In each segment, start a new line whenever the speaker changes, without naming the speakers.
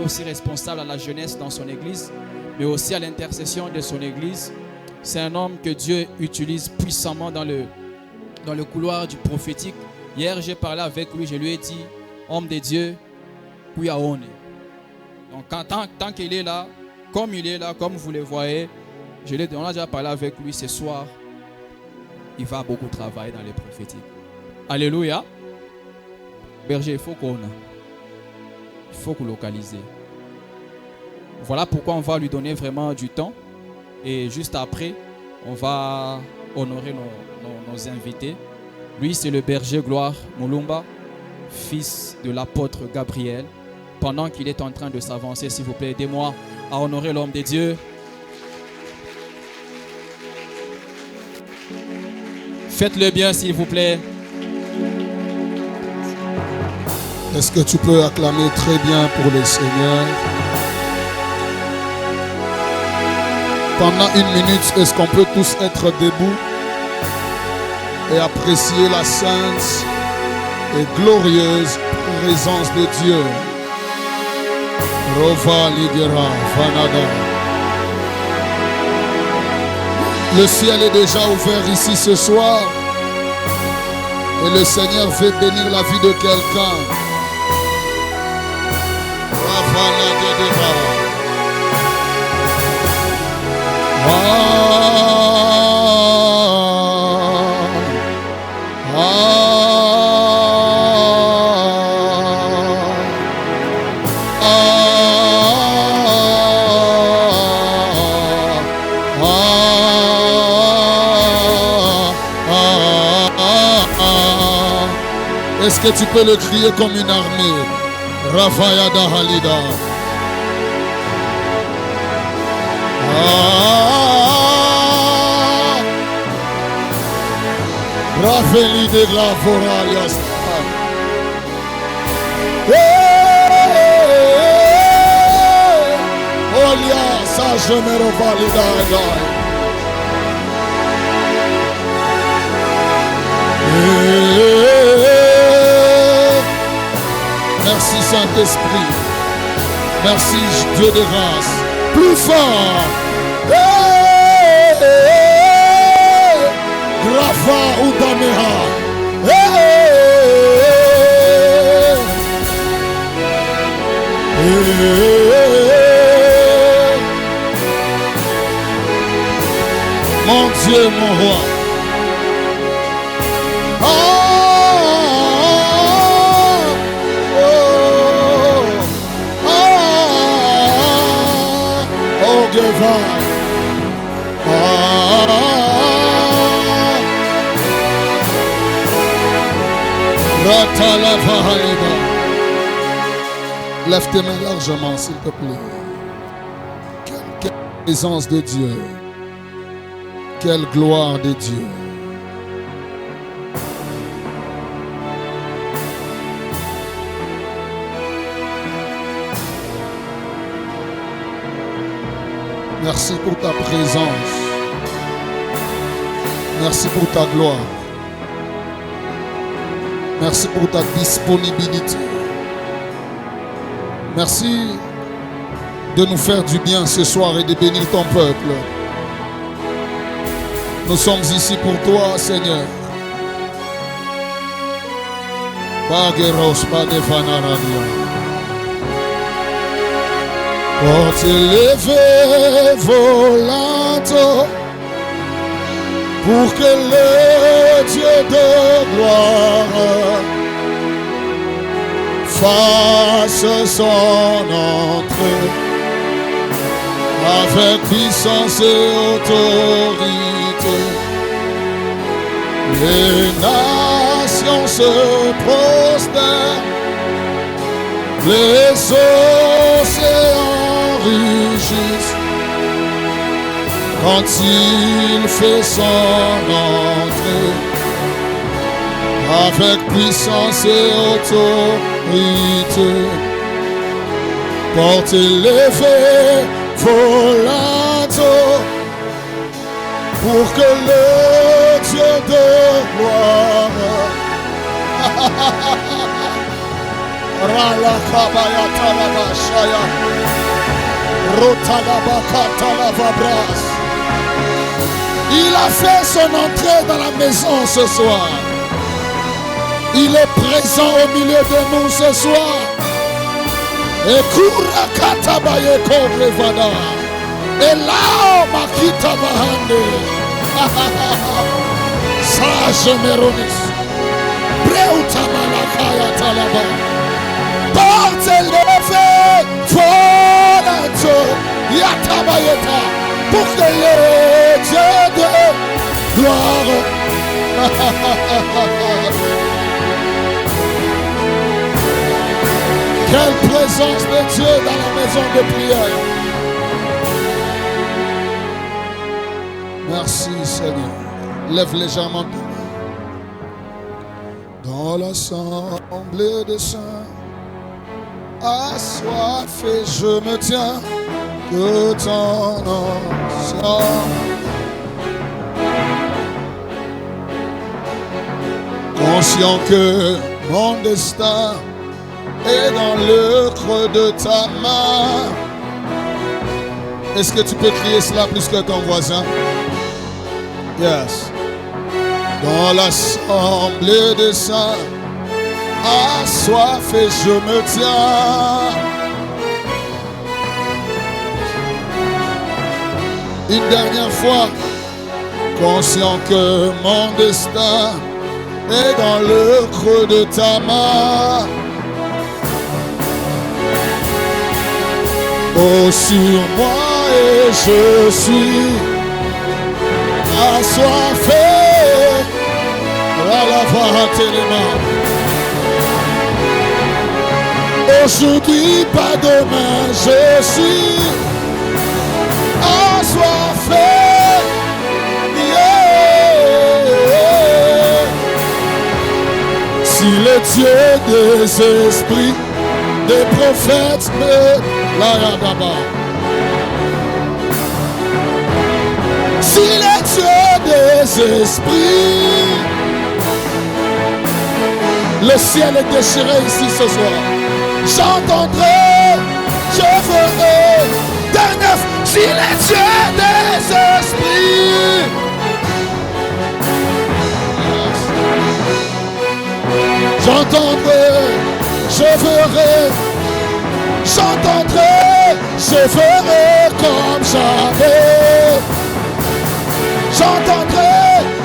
aussi responsable à la jeunesse dans son église, mais aussi à l'intercession de son église. C'est un homme que Dieu utilise puissamment dans le couloir du prophétique. Hier, j'ai parlé avec lui, je lui ai dit, homme de Dieu, Kuyaone. Donc, tant qu'il est là, comme il est là, comme vous le voyez, on a déjà parlé avec lui ce soir. Il va beaucoup travailler dans les prophétiques. Alléluia. Berger, il faut qu'on localise. Voilà pourquoi on va lui donner vraiment du temps. Et juste après, on va honorer nos invités. Lui, c'est le berger Gloire Mulumba, fils de l'apôtre Gabriel. Pendant qu'il est en train de s'avancer, s'il vous plaît, aidez-moi à honorer l'homme de Dieu. Faites-le bien, s'il vous plaît.
Est-ce que tu peux acclamer très bien pour le Seigneur? Pendant une minute, est-ce qu'on peut tous être debout et apprécier la sainte et glorieuse présence de Dieu? Rova Ligera Vanada. Le ciel est déjà ouvert ici ce soir et le Seigneur veut bénir la vie de quelqu'un. Est-ce que tu peux le crier comme une armée? Ravayada Halida. Raveli de Glavoralias. Olia, ça je me revalida. Merci Saint-Esprit. Merci Dieu de grâce. Plus fort. Grafa Udameha. Mon Dieu, mon roi. Lève tes mains largement, s'il te plaît. Quelle présence de Dieu. Quelle gloire de Dieu. Merci pour ta présence. Merci pour ta gloire. Merci pour ta disponibilité. Merci de nous faire du bien ce soir et de bénir ton peuple. Nous sommes ici pour toi, Seigneur. Bagueros, pas de fanaradia. Porte élevé volato pour que le Dieu de gloire fasse son entrée avec puissance et autorité. Les nations se prosternent, les océans rugissent quand il fait son entrée avec puissance et autorité. Porte élevée, volato, pour que le Dieu de gloire Ralakabayatalabashaya. Rotalabakatalababras. Il a fait son entrée dans la maison ce soir. Il est présent au milieu de nous ce soir. Et Kurakatabaye Kobrevada. Et là, Makita Bahande. Sage Méronis. Breuta-Malakaya Talaba. Porte levée, Folato, Yatabayeta, pour que les dieux de gloire. Quelle présence de Dieu dans la maison de prière. Merci Seigneur. Lève légèrement tes mains. Dans l'assemblée des saints, assoiffé, je me tiens que ton ancien. Conscient que mon destin est dans le creux de ta main. Est-ce que tu peux crier cela plus que ton voisin? Yes. Dans l'assemblée des saints, assoiffé, je me tiens. Une dernière fois, conscient que mon destin est dans le creux de ta main. Oh, sur moi et je suis assoiffé. À la voix les mains. Aujourd'hui, pas demain, je suis assoiffé. Yeah. Si le Dieu des esprits, des prophètes me la d'abord. Si le Dieu des esprits, le ciel est déchiré ici ce soir. J'entendrai, je ferai d'un neuf. Si les dieux des esprits, j'entendrai, je ferai. J'entendrai, je ferai comme jamais. J'entendrai,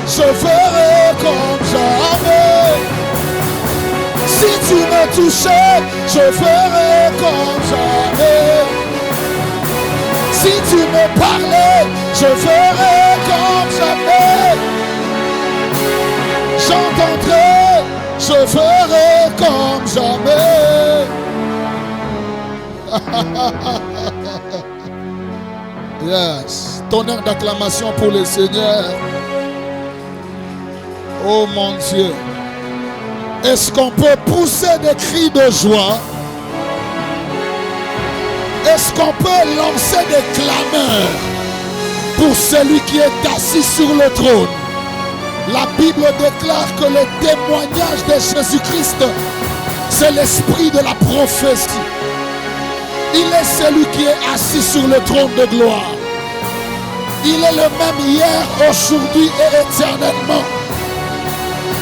je ferai comme jamais. Si tu me touchais, je ferai comme jamais. Si tu me parlais, je ferai comme jamais. J'entendrai, je ferai comme jamais. Yes. Tonnerre d'acclamation pour le Seigneur. Oh mon Dieu. Est-ce qu'on peut pousser des cris de joie? Est-ce qu'on peut lancer des clameurs pour celui qui est assis sur le trône? La Bible déclare que le témoignage de Jésus-Christ, c'est l'esprit de la prophétie. Il est celui qui est assis sur le trône de gloire. Il est le même hier, aujourd'hui et éternellement.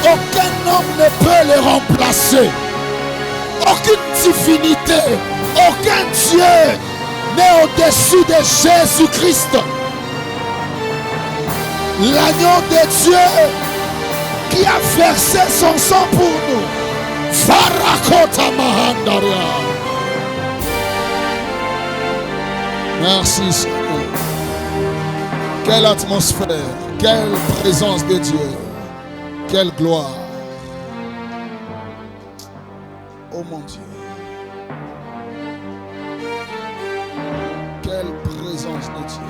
Aucun homme ne peut les remplacer. Aucune divinité, aucun Dieu n'est au-dessus de Jésus-Christ. L'agneau de Dieu qui a versé son sang pour nous. Farakota Mahandaria. Merci Seigneur. Quelle atmosphère, quelle présence de Dieu. Quelle gloire. Oh mon Dieu. Quelle présence de Dieu.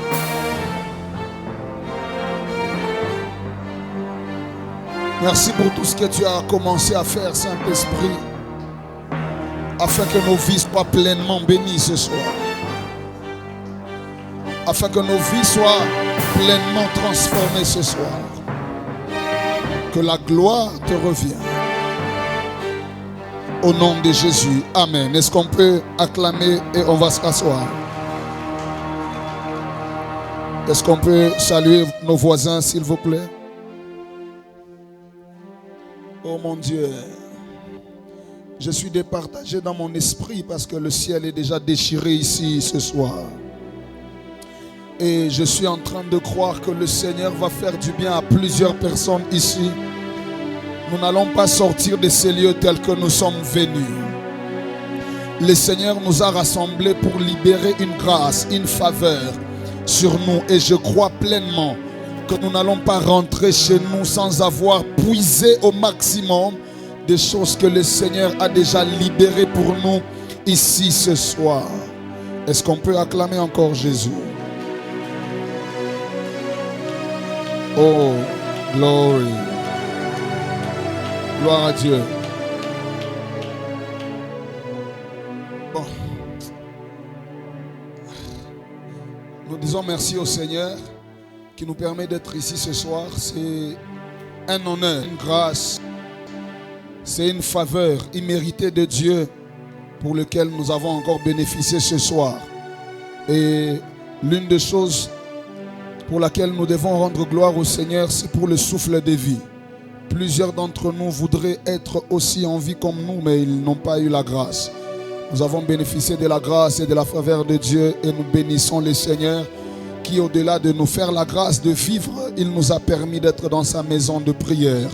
Merci pour tout ce que tu as commencé à faire, Saint-Esprit, afin que nos vies soient pleinement bénies ce soir. Afin que nos vies soient pleinement transformées ce soir. Que la gloire te revienne. Au nom de Jésus. Amen. Est-ce qu'on peut acclamer et on va se rasseoir? Est-ce qu'on peut saluer nos voisins, s'il vous plaît? Oh mon Dieu. Je suis départagé dans mon esprit parce que le ciel est déjà déchiré ici ce soir. Et je suis en train de croire que le Seigneur va faire du bien à plusieurs personnes ici. Nous n'allons pas sortir de ces lieux tels que nous sommes venus. Le Seigneur nous a rassemblés pour libérer une grâce, une faveur sur nous. Et je crois pleinement que nous n'allons pas rentrer chez nous sans avoir puisé au maximum des choses que le Seigneur a déjà libérées pour nous ici ce soir. Est-ce qu'on peut acclamer encore Jésus? Oh, glory. Gloire à Dieu. Bon. Nous disons merci au Seigneur qui nous permet d'être ici ce soir. C'est un honneur, une grâce. C'est une faveur imméritée de Dieu pour laquelle nous avons encore bénéficié ce soir. Et l'une des choses pour laquelle nous devons rendre gloire au Seigneur, c'est pour le souffle de vie. Plusieurs d'entre nous voudraient être aussi en vie comme nous, mais ils n'ont pas eu la grâce. Nous avons bénéficié de la grâce et de la faveur de Dieu et nous bénissons le Seigneur qui, au-delà de nous faire la grâce de vivre, il nous a permis d'être dans sa maison de prière.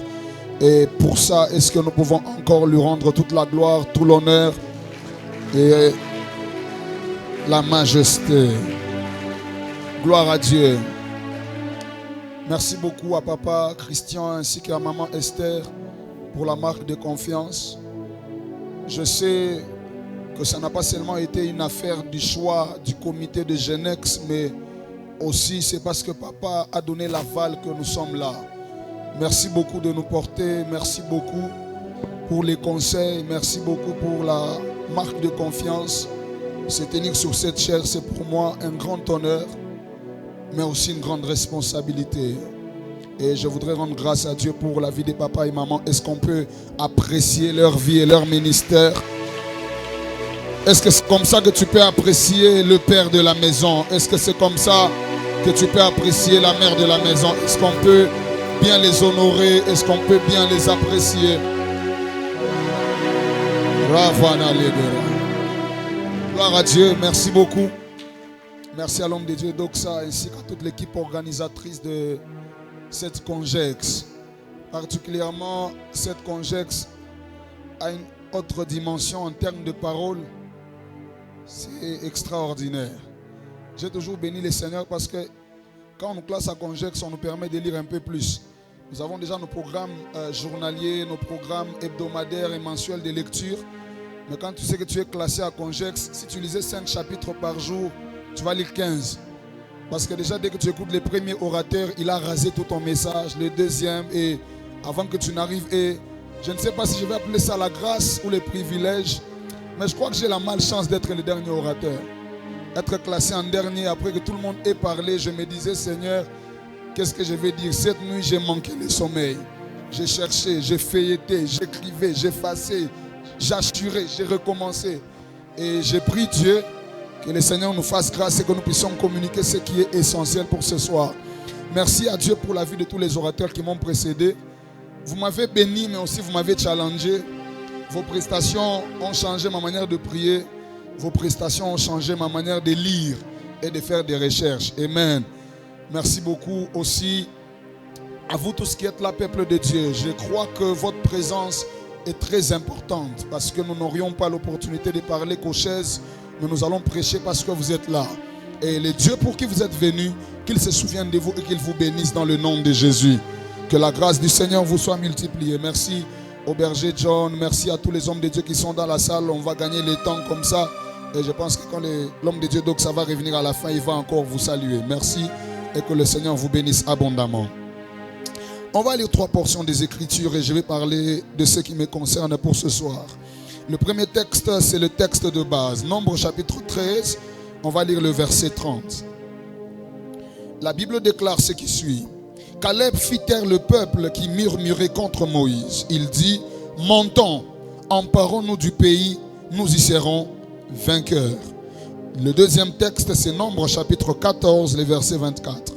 Et pour ça, est-ce que nous pouvons encore lui rendre toute la gloire, tout l'honneur et la majesté? Gloire à Dieu. Merci beaucoup à papa Christian ainsi qu'à maman Esther pour la marque de confiance. Je sais que ça n'a pas seulement été une affaire du choix du comité de Genex, mais aussi c'est parce que papa a donné l'aval que nous sommes là. Merci beaucoup de nous porter, merci beaucoup pour les conseils, merci beaucoup pour la marque de confiance. Se tenir sur cette chaire, c'est pour moi un grand honneur, mais aussi une grande responsabilité. Et je voudrais rendre grâce à Dieu pour la vie des papas et mamans. Est-ce qu'on peut apprécier leur vie et leur ministère? Est-ce que c'est comme ça que tu peux apprécier le père de la maison? Est-ce que c'est comme ça que tu peux apprécier la mère de la maison? Est-ce qu'on peut bien les honorer? Est-ce qu'on peut bien les apprécier? Gloire à Dieu, merci beaucoup. Merci à l'homme de Dieu Doxa ainsi qu'à toute l'équipe organisatrice de cette congex. Particulièrement, cette congex a une autre dimension en termes de paroles. C'est extraordinaire. J'ai toujours béni le Seigneur parce que quand on nous classe à congex, on nous permet de lire un peu plus. Nous avons déjà nos programmes journaliers, nos programmes hebdomadaires et mensuels de lecture. Mais quand tu sais que tu es classé à congex, si tu lisais 5 chapitres par jour, tu vas lire 15. Parce que déjà, dès que tu écoutes le premier orateur, il a rasé tout ton message. Le deuxième, et avant que tu n'arrives, et je ne sais pas si je vais appeler ça la grâce ou le privilège, mais je crois que j'ai la malchance d'être le dernier orateur. Être classé en dernier, après que tout le monde ait parlé, je me disais, Seigneur, qu'est-ce que je vais dire? Cette nuit, j'ai manqué le sommeil. J'ai cherché, j'ai feuilleté, j'écrivais, j'ai effacé, j'ai assuré, j'ai recommencé. Et j'ai prié Dieu que le Seigneur nous fasse grâce et que nous puissions communiquer ce qui est essentiel pour ce soir. Merci à Dieu pour la vie de tous les orateurs qui m'ont précédé. Vous m'avez béni, mais aussi vous m'avez challengé. Vos prestations ont changé ma manière de prier. Vos prestations ont changé ma manière de lire et de faire des recherches. Amen. Merci beaucoup aussi à vous tous qui êtes là, peuple de Dieu. Je crois que votre présence est très importante parce que nous n'aurions pas l'opportunité de parler qu'aux chaises. Mais nous allons prêcher parce que vous êtes là. Et le Dieu pour qui vous êtes venus, qu'il se souvienne de vous et qu'il vous bénisse dans le nom de Jésus. Que la grâce du Seigneur vous soit multipliée. Merci au berger John. Merci à tous les hommes de Dieu qui sont dans la salle. On va gagner le temps comme ça. Et je pense que quand l'homme de Dieu, donc ça va revenir à la fin, il va encore vous saluer. Merci et que le Seigneur vous bénisse abondamment. On va lire 3 portions des Écritures et je vais parler de ce qui me concerne pour ce soir. Le premier texte, c'est le texte de base. Nombre chapitre 13, on va lire le verset 30. La Bible déclare ce qui suit. Caleb fit taire le peuple qui murmurait contre Moïse. Il dit, montons, emparons-nous du pays, nous y serons vainqueurs. Le deuxième texte, c'est Nombres chapitre 14, les versets 24.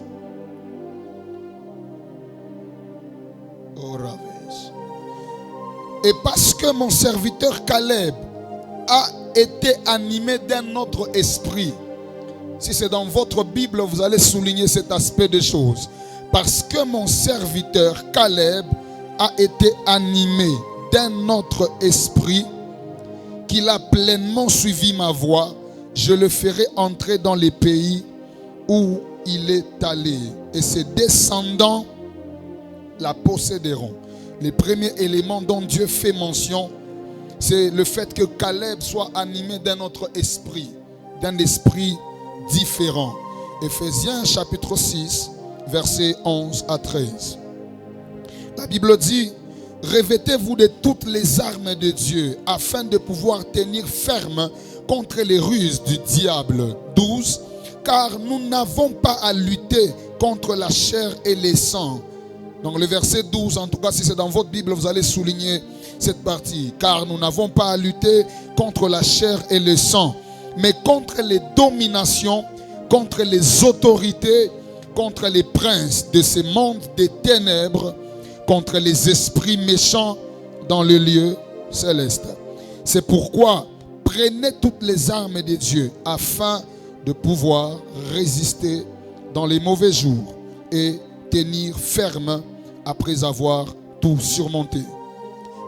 Et parce que mon serviteur Caleb a été animé d'un autre esprit. Si c'est dans votre Bible, vous allez souligner cet aspect des choses. Parce que mon serviteur Caleb a été animé d'un autre esprit, qu'il a pleinement suivi ma voie, je le ferai entrer dans les pays où il est allé. Et ses descendants la posséderont. Les premiers éléments dont Dieu fait mention, c'est le fait que Caleb soit animé d'un autre esprit, d'un esprit différent. Éphésiens chapitre 6, versets 11 à 13. La Bible dit: revêtez-vous de toutes les armes de Dieu afin de pouvoir tenir ferme contre les ruses du diable. 12. Car nous n'avons pas à lutter contre la chair et les sangs. Donc le verset 12, en tout cas si c'est dans votre Bible, vous allez souligner cette partie. Car nous n'avons pas à lutter contre la chair et le sang, mais contre les dominations, contre les autorités, contre les princes de ce monde des ténèbres, contre les esprits méchants dans le lieu céleste. C'est pourquoi prenez toutes les armes de Dieu afin de pouvoir résister dans les mauvais jours et tenir ferme après avoir tout surmonté.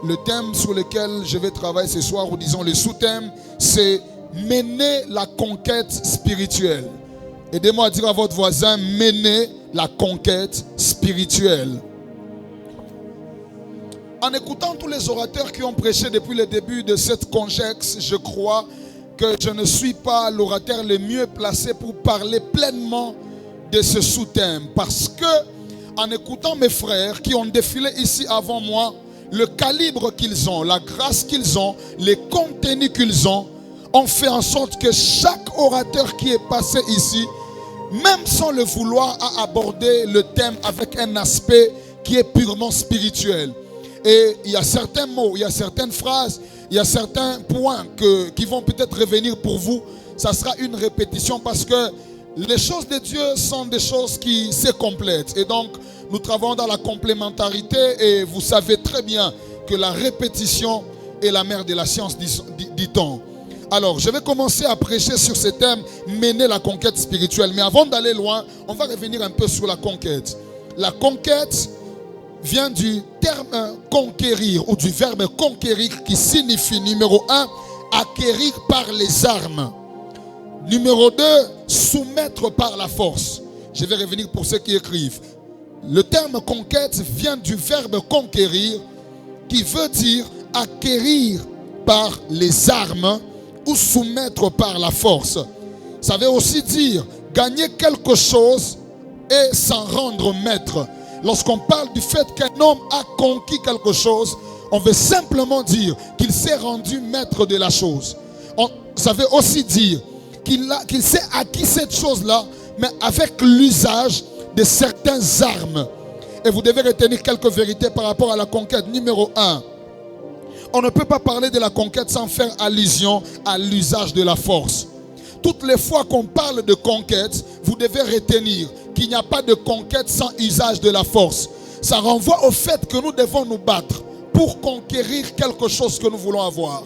Le thème sur lequel je vais travailler ce soir, ou disons le sous-thème, c'est mener la conquête spirituelle. Aidez-moi à dire à votre voisin, mener la conquête spirituelle. En écoutant tous les orateurs qui ont prêché depuis le début de cette conjexe, je crois que je ne suis pas l'orateur le mieux placé pour parler pleinement de ce sous-thème. Parce que, en écoutant mes frères qui ont défilé ici avant moi, le calibre qu'ils ont, la grâce qu'ils ont, les contenus qu'ils ont fait en sorte que chaque orateur qui est passé ici, même sans le vouloir, a abordé le thème avec un aspect qui est purement spirituel. Et il y a certains mots, il y a certaines phrases, il y a certains points qui vont peut-être revenir pour vous. Ça sera une répétition parce que les choses de Dieu sont des choses qui se complètent. Et donc, nous travaillons dans la complémentarité et vous savez très bien que la répétition est la mère de la science, dit-on. Alors, je vais commencer à prêcher sur ce thème, mener la conquête spirituelle. Mais avant d'aller loin, on va revenir un peu sur la conquête. La conquête vient du terme conquérir ou du verbe conquérir qui signifie, numéro 1, acquérir par les armes. Numéro 2, soumettre par la force. Je vais revenir pour ceux qui écrivent. Le terme conquête vient du verbe conquérir qui veut dire acquérir par les armes ou soumettre par la force. Ça veut aussi dire gagner quelque chose et s'en rendre maître. Lorsqu'on parle du fait qu'un homme a conquis quelque chose, on veut simplement dire qu'il s'est rendu maître de la chose. Ça veut aussi dire qu'il s'est acquis cette chose-là, mais avec l'usage de certaines armes. Et vous devez retenir quelques vérités par rapport à la conquête. Numéro 1, on ne peut pas parler de la conquête sans faire allusion à l'usage de la force. Toutes les fois qu'on parle de conquête, vous devez retenir qu'il n'y a pas de conquête sans usage de la force. Ça renvoie au fait que nous devons nous battre pour conquérir quelque chose que nous voulons avoir.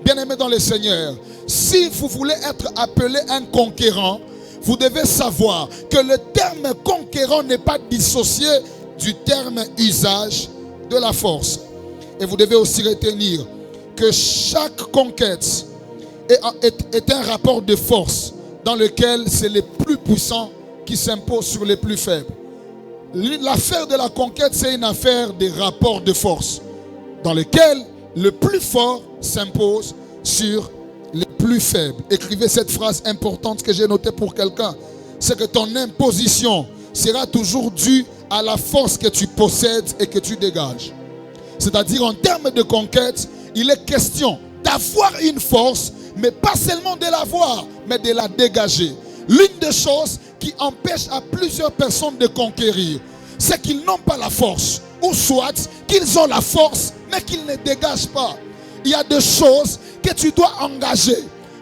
Bien-aimés dans le Seigneur, si vous voulez être appelé un conquérant, vous devez savoir que le terme conquérant n'est pas dissocié du terme usage de la force. Et vous devez aussi retenir que chaque conquête est un rapport de force dans lequel c'est les plus puissants qui s'imposent sur les plus faibles. L'affaire de la conquête, c'est une affaire de rapport de force dans lequel le plus fort s'impose sur les plus faibles. Écrivez cette phrase importante que j'ai notée pour quelqu'un. C'est que ton imposition sera toujours due à la force que tu possèdes et que tu dégages. C'est-à-dire en termes de conquête, il est question d'avoir une force, mais pas seulement de l'avoir, mais de la dégager. L'une des choses qui empêche à plusieurs personnes de conquérir, c'est qu'ils n'ont pas la force. Ou soit qu'ils ont la force, mais qu'ils ne dégagent pas. il y a des choses que tu dois engager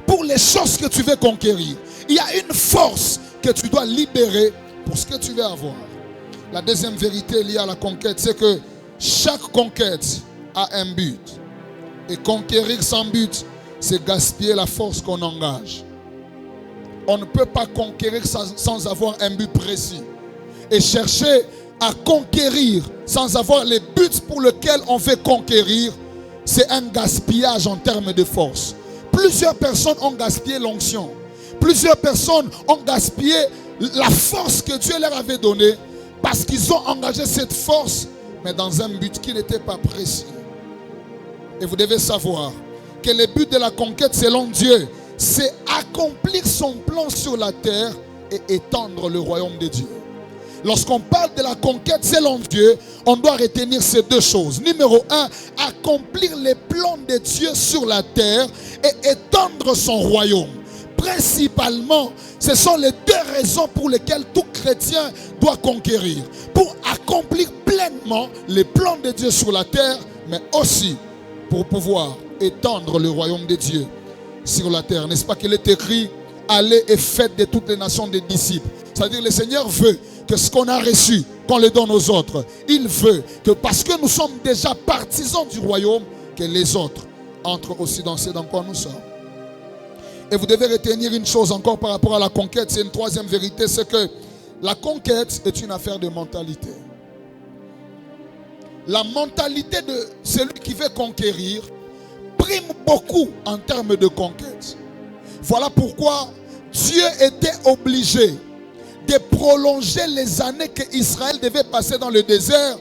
pour les choses que tu veux conquérir. Il y a une force que tu dois libérer pour ce que tu veux avoir. La deuxième vérité liée à la conquête, c'est que chaque conquête a un but. Et conquérir sans but, c'est gaspiller la force qu'on engage. On ne peut pas conquérir sans avoir un but précis. Et chercher à conquérir sans avoir les buts pour lesquels on veut conquérir, c'est un gaspillage en termes de force. Plusieurs personnes ont gaspillé l'onction. Plusieurs personnes ont gaspillé la force que Dieu leur avait donnée parce qu'ils ont engagé cette force, mais dans un but qui n'était pas précis. Et vous devez savoir que le but de la conquête selon Dieu, c'est accomplir son plan sur la terre et étendre le royaume de Dieu. Lorsqu'on parle de la conquête selon Dieu, on doit retenir ces deux choses. Numéro 1, accomplir les plans de Dieu sur la terre et étendre son royaume. Principalement, ce sont les deux raisons pour lesquelles tout chrétien doit conquérir. Pour accomplir pleinement les plans de Dieu sur la terre, mais aussi pour pouvoir étendre le royaume de Dieu sur la terre. N'est-ce pas qu'il est écrit, allez et faites de toutes les nations des disciples. C'est-à-dire le Seigneur veut que ce qu'on a reçu, qu'on le donne aux autres. Il veut que parce que nous sommes déjà partisans du royaume, que les autres entrent aussi dans ce dans quoi nous sommes. Et vous devez retenir une chose encore par rapport à la conquête. C'est une troisième vérité, c'est que la conquête est une affaire de mentalité. La mentalité de celui qui veut conquérir prime beaucoup en termes de conquête. Voilà pourquoi Dieu était obligé de prolonger les années que Israël devait passer dans le désert,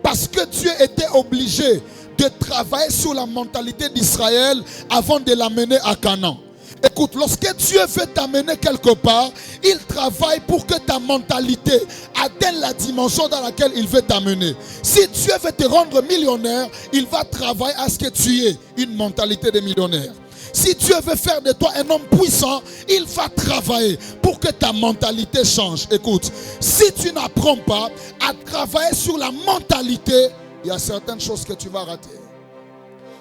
parce que Dieu était obligé de travailler sur la mentalité d'Israël avant de l'amener à Canaan. Écoute, lorsque Dieu veut t'amener quelque part, il travaille pour que ta mentalité atteigne la dimension dans laquelle il veut t'amener. Si Dieu veut te rendre millionnaire, il va travailler à ce que tu aies une mentalité de millionnaire. Si Dieu veut faire de toi un homme puissant, il va travailler pour que ta mentalité change. Écoute, si tu n'apprends pas à travailler sur la mentalité, il y a certaines choses que tu vas rater.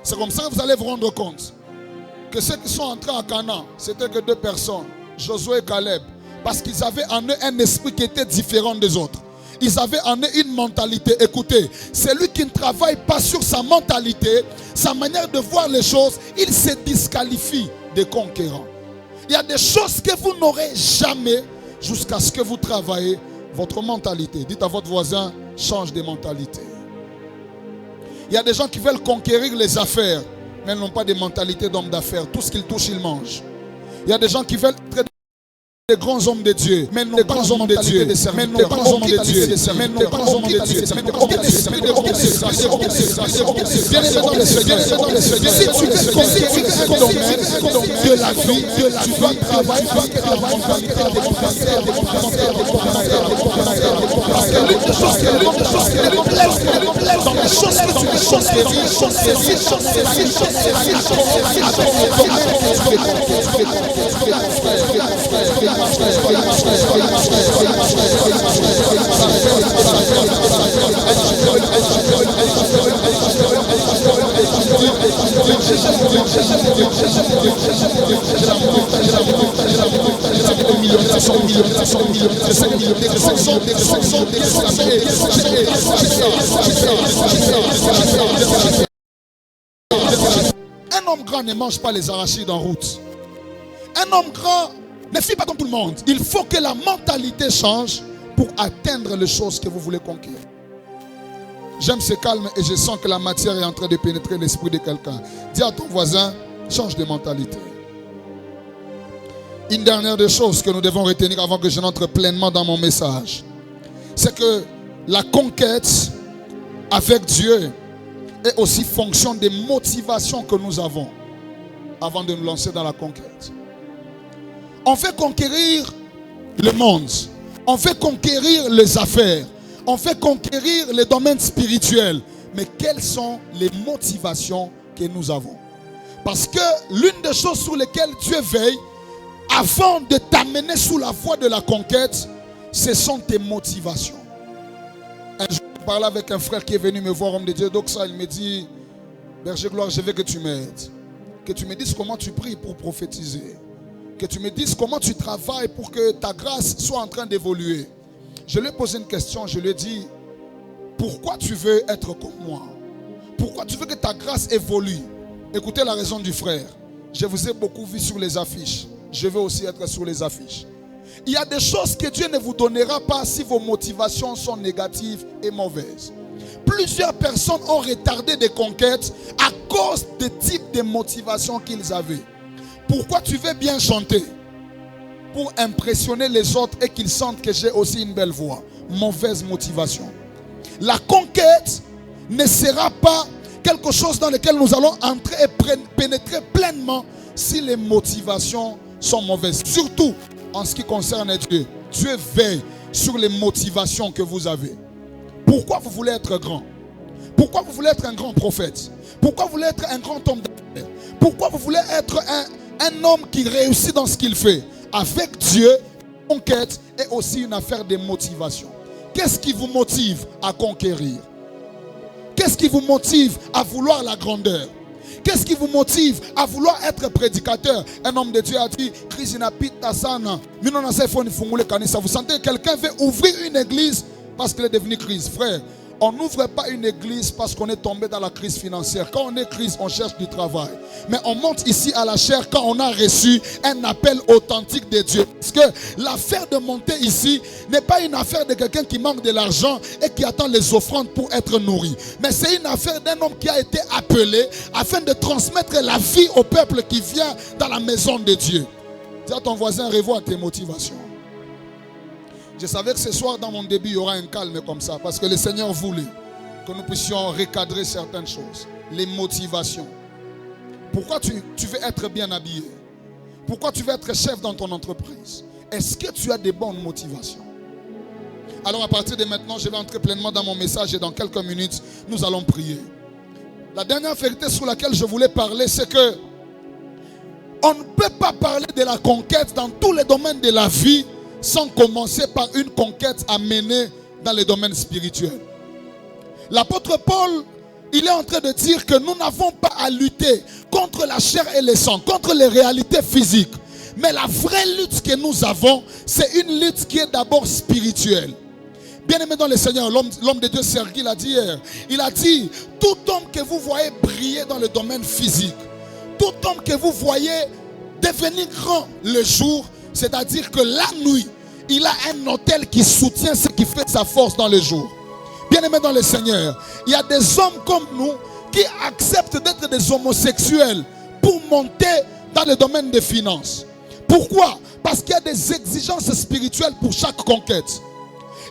C'est comme ça que vous allez vous rendre compte que ceux qui sont entrés à Canaan, c'était que deux personnes, Josué et Caleb, parce qu'ils avaient en eux un esprit qui était différent des autres. Ils avaient en eux une mentalité. Écoutez, celui qui ne travaille pas sur sa mentalité, sa manière de voir les choses, il se disqualifie des conquérants. Il y a des choses que vous n'aurez jamais jusqu'à ce que vous travaillez votre mentalité. Dites à votre voisin, change de mentalité. Il y a des gens qui veulent conquérir les affaires, mais n'ont pas de mentalité d'homme d'affaires. Tout ce qu'ils touchent, ils mangent. Il y a des gens qui veulent être des grands hommes de Dieu, mais non pas hommes de Dieu, mais non pas hommes de Dieu, mais non pas hommes de Dieu, mais non pas hommes de Dieu. Bien aimé dans le Seigneur, si tu veux conquérir un domaine de la vie, tu dois travailler avec la mentalité parce que l'une des choses qui est plaise dans les choses que tu veux conquérir, un homme grand ne mange pas les arachides en route. Un homme grand ne fait pas comme tout le monde. Il faut que la mentalité change pour atteindre les choses que vous voulez conquérir. J'aime ce calme et je sens que la matière est en train de pénétrer l'esprit de quelqu'un. Dis à ton voisin, change de mentalité. Une dernière des choses que nous devons retenir avant que je n'entre pleinement dans mon message, c'est que la conquête avec Dieu est aussi fonction des motivations que nous avons avant de nous lancer dans la conquête. On veut conquérir le monde, on veut conquérir les affaires, on veut conquérir les domaines spirituels. Mais quelles sont les motivations que nous avons? Parce que l'une des choses sur lesquelles Dieu veille avant de t'amener sous la voie de la conquête, ce sont tes motivations. Un jour, je parlais avec un frère qui est venu me voir, homme de Dieu, donc ça, il me dit, Berger Gloire, je veux que tu m'aides. Que tu me dises comment tu pries pour prophétiser. Que tu me dises comment tu travailles pour que ta grâce soit en train d'évoluer. Je lui ai posé une question, je lui ai dit, pourquoi tu veux être comme moi? Pourquoi tu veux que ta grâce évolue? Écoutez la raison du frère. Je vous ai beaucoup vu sur les affiches. Je veux aussi être sur les affiches. Il y a des choses que Dieu ne vous donnera pas si vos motivations sont négatives et mauvaises. Plusieurs personnes ont retardé des conquêtes à cause des types de motivations qu'ils avaient. Pourquoi tu veux bien chanter? Pour impressionner les autres et qu'ils sentent que j'ai aussi une belle voix. Mauvaise motivation. La conquête ne sera pas quelque chose dans lequel nous allons entrer et pénétrer pleinement si les motivations sont mauvaises. Surtout en ce qui concerne Dieu. Dieu veille sur les motivations que vous avez. Pourquoi vous voulez être grand? Pourquoi vous voulez être un grand prophète? Pourquoi vous voulez être un grand homme d'affaires? Pourquoi vous voulez être un homme qui réussit dans ce qu'il fait? Avec Dieu, conquête est aussi une affaire de motivation. Qu'est-ce qui vous motive à conquérir? Qu'est-ce qui vous motive à vouloir la grandeur? Qu'est-ce qui vous motive à vouloir être prédicateur? Un homme de Dieu a dit, vous sentez que quelqu'un veut ouvrir une église parce qu'il est devenu crise. Frère, on n'ouvre pas une église parce qu'on est tombé dans la crise financière. Quand on est crise, on cherche du travail. Mais on monte ici à la chair quand on a reçu un appel authentique de Dieu. Parce que l'affaire de monter ici n'est pas une affaire de quelqu'un qui manque de l'argent et qui attend les offrandes pour être nourri. Mais c'est une affaire d'un homme qui a été appelé afin de transmettre la vie au peuple qui vient dans la maison de Dieu. Dis à ton voisin, revois tes motivations. Je savais que ce soir, dans mon début, il y aura un calme comme ça. Parce que le Seigneur voulait que nous puissions recadrer certaines choses. Les motivations. Pourquoi tu veux être bien habillé? Pourquoi tu veux être chef dans ton entreprise? Est-ce que tu as des bonnes motivations? Alors à partir de maintenant, je vais entrer pleinement dans mon message et dans quelques minutes, nous allons prier. La dernière vérité sur laquelle je voulais parler, c'est que on ne peut pas parler de la conquête dans tous les domaines de la vie sans commencer par une conquête à mener dans les domaines spirituels. L'apôtre Paul, il est en train de dire que nous n'avons pas à lutter contre la chair et le sang, contre les réalités physiques. Mais la vraie lutte que nous avons, c'est une lutte qui est d'abord spirituelle. Bien-aimé dans le Seigneur, l'homme de Dieu Sergi l'a dit hier. Il a dit, tout homme que vous voyez briller dans le domaine physique, tout homme que vous voyez devenir grand le jour, c'est-à-dire que la nuit, il a un autel qui soutient ce qui fait sa force dans le jour. Bien-aimé dans le Seigneur, il y a des hommes comme nous qui acceptent d'être des homosexuels pour monter dans le domaine des finances. Pourquoi? Parce qu'il y a des exigences spirituelles pour chaque conquête.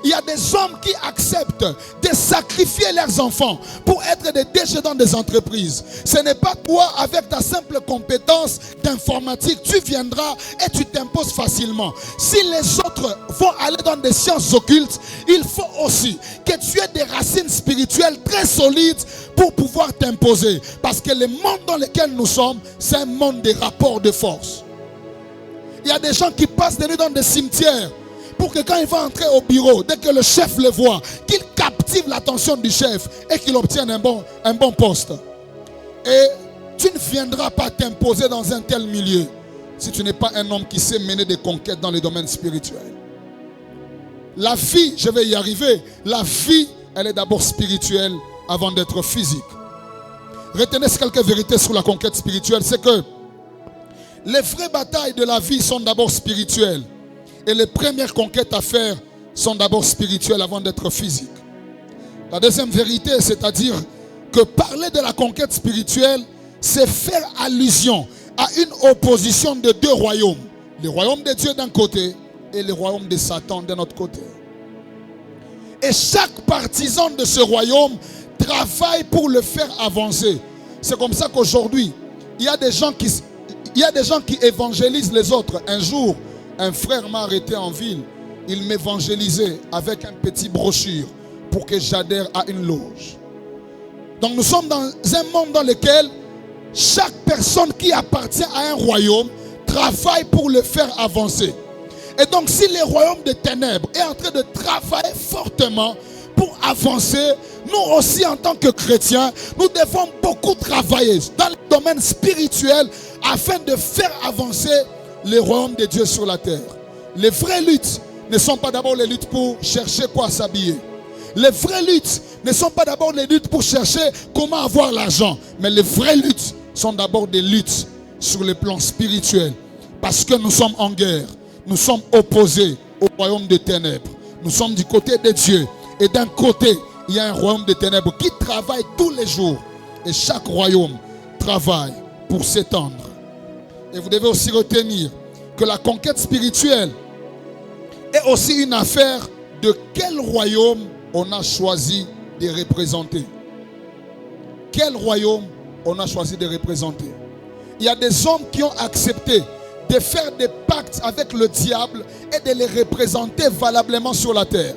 Il y a des hommes qui acceptent de sacrifier leurs enfants pour être des DG dans des entreprises. Ce n'est pas toi, avec ta simple compétence d'informatique, tu viendras et tu t'imposes facilement. Si les autres vont aller dans des sciences occultes, il faut aussi que tu aies des racines spirituelles très solides pour pouvoir t'imposer. Parce que le monde dans lequel nous sommes, c'est un monde des rapports de force. Il y a des gens qui passent des nuits dans des cimetières pour que quand il va entrer au bureau, dès que le chef le voit, qu'il captive l'attention du chef et qu'il obtienne un bon poste. Et tu ne viendras pas t'imposer dans un tel milieu si tu n'es pas un homme qui sait mener des conquêtes dans les domaines spirituels. La vie, je vais y arriver, la vie, elle est d'abord spirituelle avant d'être physique. Retenez quelques vérités sur la conquête spirituelle, c'est que les vraies batailles de la vie sont d'abord spirituelles. Et les premières conquêtes à faire sont d'abord spirituelles avant d'être physiques. La deuxième vérité, c'est-à-dire que parler de la conquête spirituelle, c'est faire allusion à une opposition de deux royaumes. Le royaume de Dieu d'un côté et le royaume de Satan d'un autre côté. Et chaque partisan de ce royaume travaille pour le faire avancer. C'est comme ça qu'aujourd'hui, il y a des gens qui évangélisent les autres. Un jour, un frère m'a arrêté en ville. Il m'évangélisait avec un petit brochure pour que j'adhère à une loge. Donc nous sommes dans un monde dans lequel chaque personne qui appartient à un royaume travaille pour le faire avancer. Et donc si le royaume des ténèbres est en train de travailler fortement pour avancer, nous aussi en tant que chrétiens, nous devons beaucoup travailler dans le domaine spirituel afin de faire avancer le royaume de Dieu sur la terre. Les vraies luttes ne sont pas d'abord les luttes pour chercher quoi s'habiller. Les vraies luttes ne sont pas d'abord les luttes pour chercher comment avoir l'argent. Mais les vraies luttes sont d'abord des luttes sur le plan spirituel. Parce que nous sommes en guerre. Nous sommes opposés au royaume des ténèbres. Nous sommes du côté de Dieu. Et d'un côté, il y a un royaume des ténèbres qui travaille tous les jours. Et chaque royaume travaille pour s'étendre. Et vous devez aussi retenir que la conquête spirituelle est aussi une affaire de quel royaume on a choisi de représenter. Quel royaume on a choisi de représenter. Il y a des hommes qui ont accepté de faire des pactes avec le diable et de les représenter valablement sur la terre.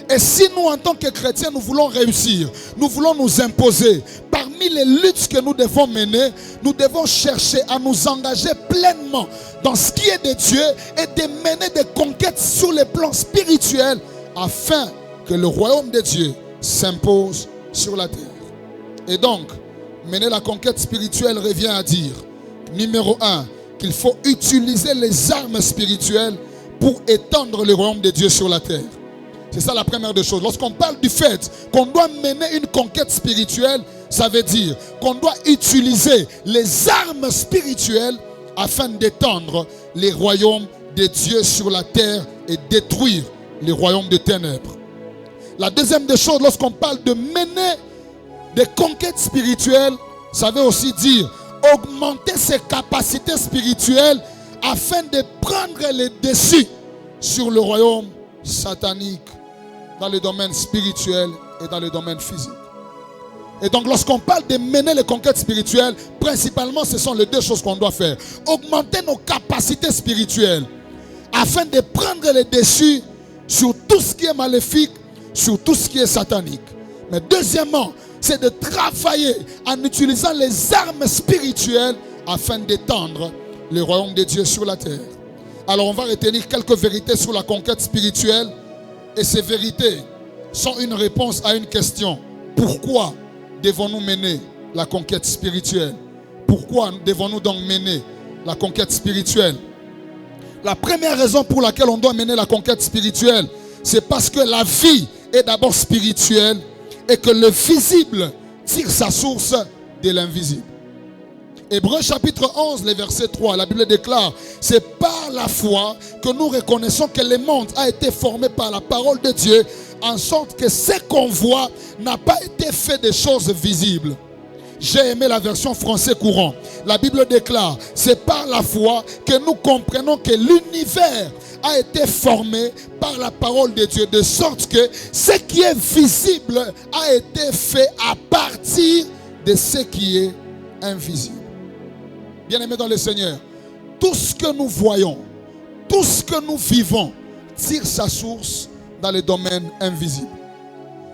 Et si nous, en tant que chrétiens, nous voulons réussir, nous voulons nous imposer, parmi les luttes que nous devons mener, nous devons chercher à nous engager pleinement dans ce qui est de Dieu et de mener des conquêtes sur le plan spirituel afin que le royaume de Dieu s'impose sur la terre. Et donc, mener la conquête spirituelle revient à dire, numéro 1, qu'il faut utiliser les armes spirituelles pour étendre le royaume de Dieu sur la terre. C'est ça la première des choses. Lorsqu'on parle du fait qu'on doit mener une conquête spirituelle, ça veut dire qu'on doit utiliser les armes spirituelles afin d'étendre les royaumes de Dieu sur la terre et détruire les royaumes des ténèbres. La deuxième des choses, lorsqu'on parle de mener des conquêtes spirituelles, ça veut aussi dire augmenter ses capacités spirituelles afin de prendre le dessus sur le royaume satanique dans le domaine spirituel et dans le domaine physique. Et donc lorsqu'on parle de mener les conquêtes spirituelles, principalement ce sont les deux choses qu'on doit faire. Augmenter nos capacités spirituelles afin de prendre le dessus sur tout ce qui est maléfique, sur tout ce qui est satanique. Mais deuxièmement, c'est de travailler en utilisant les armes spirituelles afin d'étendre le royaume de Dieu sur la terre. Alors on va retenir quelques vérités sur la conquête spirituelle. Et ces vérités sont une réponse à une question. Pourquoi devons-nous mener la conquête spirituelle? Pourquoi devons-nous donc mener la conquête spirituelle? La première raison pour laquelle on doit mener la conquête spirituelle, c'est parce que la vie est d'abord spirituelle et que le visible tire sa source de l'invisible. Hébreux chapitre 11, le verset 3, la Bible déclare, c'est par la foi que nous reconnaissons que le monde a été formé par la parole de Dieu, en sorte que ce qu'on voit n'a pas été fait de choses visibles. J'ai aimé la version français courant. La Bible déclare, c'est par la foi que nous comprenons que l'univers a été formé par la parole de Dieu, de sorte que ce qui est visible a été fait à partir de ce qui est invisible. Bien-aimés dans le Seigneur, tout ce que nous voyons, tout ce que nous vivons tire sa source dans le domaine invisible.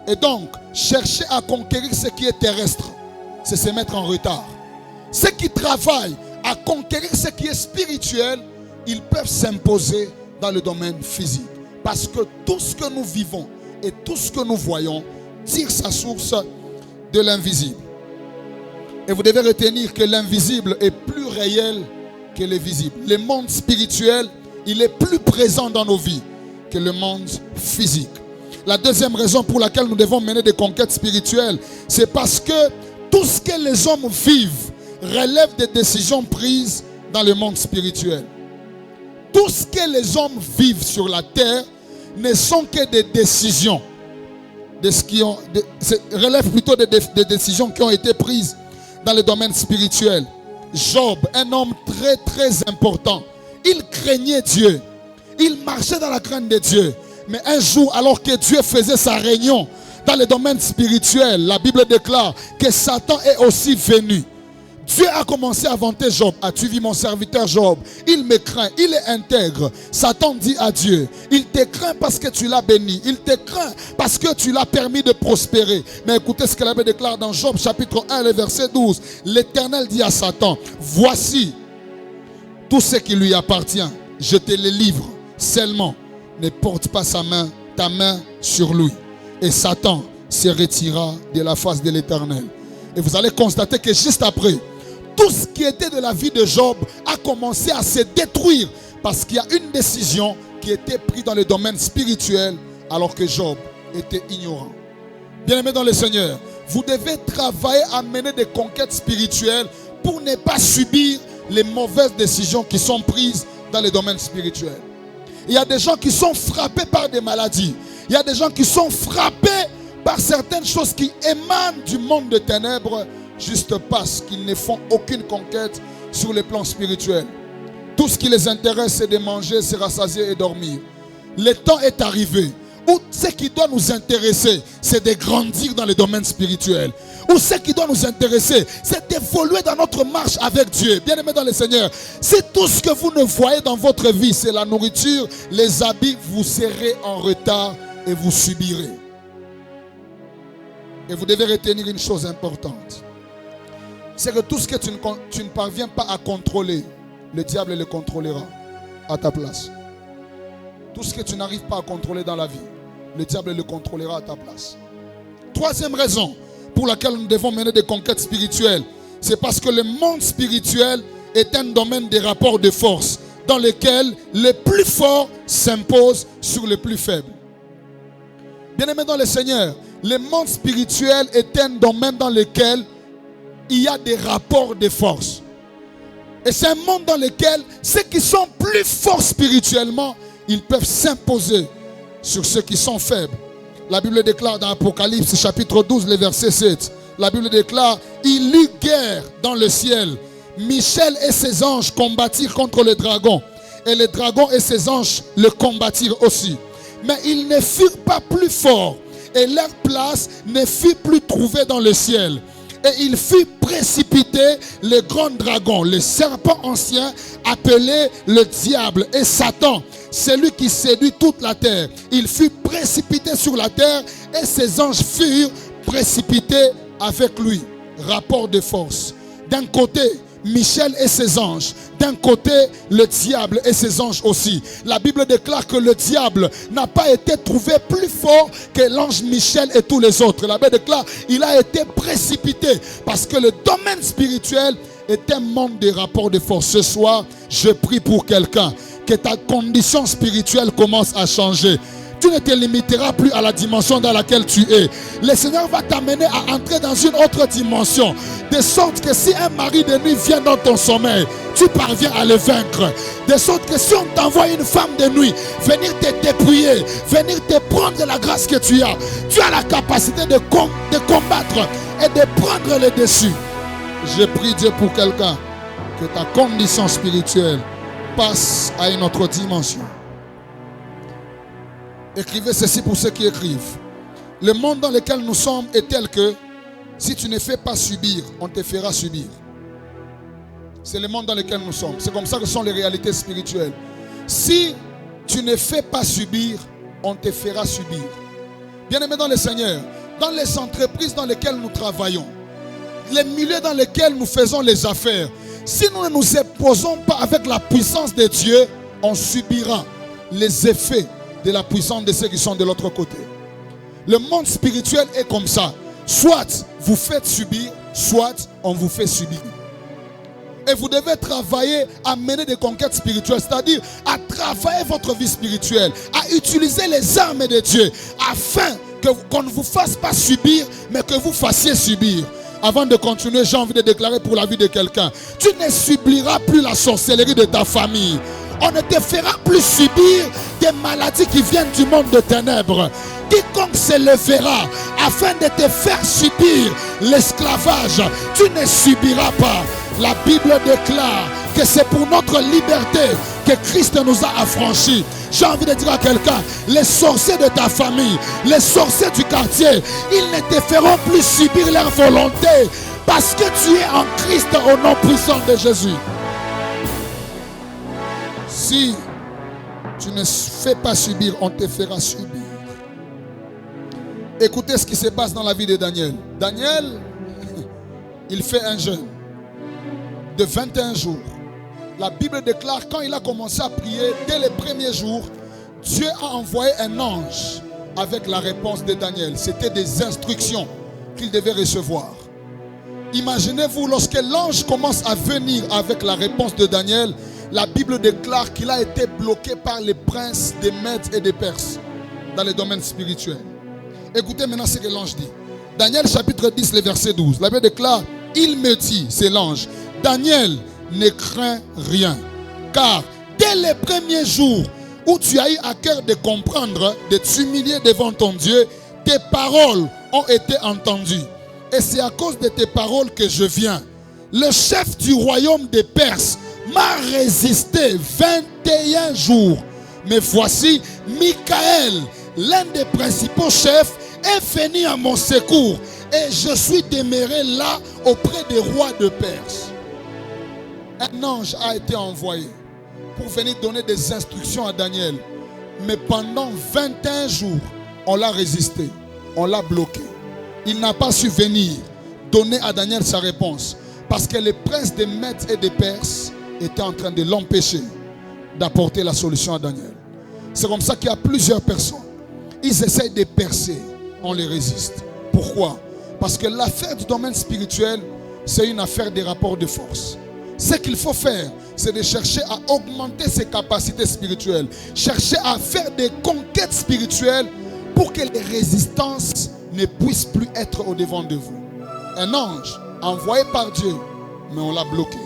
Et donc, chercher à conquérir ce qui est terrestre, c'est se mettre en retard. Ceux qui travaillent à conquérir ce qui est spirituel, ils peuvent s'imposer dans le domaine physique. Parce que tout ce que nous vivons et tout ce que nous voyons tire sa source de l'invisible. Et vous devez retenir que l'invisible est plus réel que le visible. Le monde spirituel, il est plus présent dans nos vies que le monde physique. La deuxième raison pour laquelle nous devons mener des conquêtes spirituelles, c'est parce que tout ce que les hommes vivent relève des décisions prises dans le monde spirituel. Tout ce que les hommes vivent sur la terre ne sont que des décisions. Relève plutôt des décisions qui ont été prises dans le domaine spirituel. Job, un homme très très important, il craignait Dieu, il marchait dans la crainte de Dieu. Mais un jour, alors que Dieu faisait sa réunion dans le domaine spirituel, la Bible déclare que Satan est aussi venu. Dieu a commencé à vanter Job. As-tu vu mon serviteur Job? Il me craint, il est intègre. Satan dit à Dieu, il te craint parce que tu l'as béni. Il te craint parce que tu l'as permis de prospérer. Mais écoutez ce que la Bible déclare dans Job chapitre 1, le verset 12. L'Éternel dit à Satan, voici tout ce qui lui appartient. Je te le livre. Seulement, ne porte pas ta main sur lui. et Satan se retira de la face de l'Éternel. Et vous allez constater que juste après, tout ce qui était de la vie de Job a commencé à se détruire parce qu'il y a une décision qui était prise dans le domaine spirituel alors que Job était ignorant. Bien-aimés dans le Seigneur, vous devez travailler à mener des conquêtes spirituelles pour ne pas subir les mauvaises décisions qui sont prises dans le domaine spirituel. Il y a des gens qui sont frappés par des maladies. Il y a des gens qui sont frappés par certaines choses qui émanent du monde des ténèbres juste parce qu'ils ne font aucune conquête sur le plan spirituel. Tout ce qui les intéresse, c'est de manger, se rassasier et dormir. Le temps est arrivé où ce qui doit nous intéresser, c'est de grandir dans le domaine spirituel. Ou ce qui doit nous intéresser, c'est d'évoluer dans notre marche avec Dieu. Bien-aimés dans le Seigneur, si tout ce que vous ne voyez dans votre vie, c'est la nourriture, les habits, vous serez en retard et vous subirez. Et vous devez retenir une chose importante. C'est que tout ce que tu ne parviens pas à contrôler, le diable le contrôlera à ta place. Tout ce que tu n'arrives pas à contrôler dans la vie, le diable le contrôlera à ta place. Troisième raison pour laquelle nous devons mener des conquêtes spirituelles, c'est parce que le monde spirituel est un domaine des rapports de force dans lequel les plus forts s'imposent sur les plus faibles. Bien-aimés dans le Seigneur, le monde spirituel est un domaine dans lequel il y a des rapports de force. Et c'est un monde dans lequel ceux qui sont plus forts spirituellement, ils peuvent s'imposer sur ceux qui sont faibles. La Bible déclare dans Apocalypse chapitre 12, le verset 7. La Bible déclare, il y eut guerre dans le ciel. Michel et ses anges combattirent contre le dragon. Et le dragon et ses anges le combattirent aussi. Mais ils ne furent pas plus forts. Et leur place ne fut plus trouvée dans le ciel. Et il fut précipité le grand dragon, le serpent ancien, appelé le diable et Satan, celui qui séduit toute la terre. Il fut précipité sur la terre et ses anges furent précipités avec lui. Rapport de force. D'un côté, Michel et ses anges. D'un côté, le diable et ses anges aussi. La Bible déclare que le diable n'a pas été trouvé plus fort que l'ange Michel et tous les autres. La Bible déclare qu'il a été précipité parce que le domaine spirituel est un monde de rapports de force. Ce soir, je prie pour quelqu'un que ta condition spirituelle commence à changer. Tu ne te limiteras plus à la dimension dans laquelle tu es. Le Seigneur va t'amener à entrer dans une autre dimension. De sorte que si un mari de nuit vient dans ton sommeil, tu parviens à le vaincre. De sorte que si on t'envoie une femme de nuit, venir te dépouiller, venir te prendre la grâce que tu as la capacité de combattre et de prendre le dessus. Je prie Dieu pour quelqu'un, que ta condition spirituelle passe à une autre dimension. Écrivez ceci pour ceux qui écrivent. Le monde dans lequel nous sommes est tel que si tu ne fais pas subir, on te fera subir. C'est le monde dans lequel nous sommes. C'est comme ça que sont les réalités spirituelles. Si tu ne fais pas subir, on te fera subir. Bien-aimés dans le Seigneur, dans les entreprises dans lesquelles nous travaillons, les milieux dans lesquels nous faisons les affaires, si nous ne nous imposons pas avec la puissance de Dieu, on subira les effets de la puissance de ceux qui sont de l'autre côté. Le monde spirituel est comme ça. Soit vous faites subir, soit on vous fait subir. Et vous devez travailler à mener des conquêtes spirituelles, c'est-à-dire à travailler votre vie spirituelle, à utiliser les armes de Dieu, afin qu'on ne vous fasse pas subir, mais que vous fassiez subir. Avant de continuer, j'ai envie de déclarer pour la vie de quelqu'un, tu ne subiras plus la sorcellerie de ta famille. On ne te fera plus subir des maladies qui viennent du monde de ténèbres. Quiconque se lèvera afin de te faire subir l'esclavage, tu ne subiras pas. La Bible déclare que c'est pour notre liberté que Christ nous a affranchis. J'ai envie de dire à quelqu'un, les sorciers de ta famille, les sorciers du quartier, ils ne te feront plus subir leur volonté parce que tu es en Christ au nom puissant de Jésus. Si tu ne fais pas subir, on te fera subir. Écoutez ce qui se passe dans la vie de Daniel. Daniel, il fait un jeûne de 21 jours. La Bible déclare quand il a commencé à prier, dès les premiers jours, Dieu a envoyé un ange avec la réponse de Daniel. C'était des instructions qu'il devait recevoir. Imaginez-vous, lorsque l'ange commence à venir avec la réponse de Daniel, la Bible déclare qu'il a été bloqué par les princes des Mèdes et des Perses dans les domaines spirituels. Écoutez maintenant ce que l'ange dit. Daniel chapitre 10, le verset 12. La Bible déclare, il me dit, c'est l'ange, Daniel, ne crains rien. Car dès les premiers jours où tu as eu à cœur de comprendre, de t'humilier devant ton Dieu, tes paroles ont été entendues. Et c'est à cause de tes paroles que je viens. Le chef du royaume des Perses m'a résisté 21 jours. Mais voici, Michael, l'un des principaux chefs, est venu à mon secours. Et je suis demeuré là auprès des rois de Perse. Un ange a été envoyé pour venir donner des instructions à Daniel. Mais pendant 21 jours, on l'a résisté. On l'a bloqué. Il n'a pas su venir donner à Daniel sa réponse. Parce que les princes des Mèdes et des Perses étaient en train de l'empêcher d'apporter la solution à Daniel. C'est comme ça qu'il y a plusieurs personnes. Ils essayent de percer. On les résiste. Pourquoi? Parce que l'affaire du domaine spirituel, c'est une affaire des rapports de force. Ce qu'il faut faire, c'est de chercher à augmenter ses capacités spirituelles. Chercher à faire des conquêtes spirituelles pour que les résistances ne puissent plus être au devant de vous. Un ange envoyé par Dieu, mais on l'a bloqué.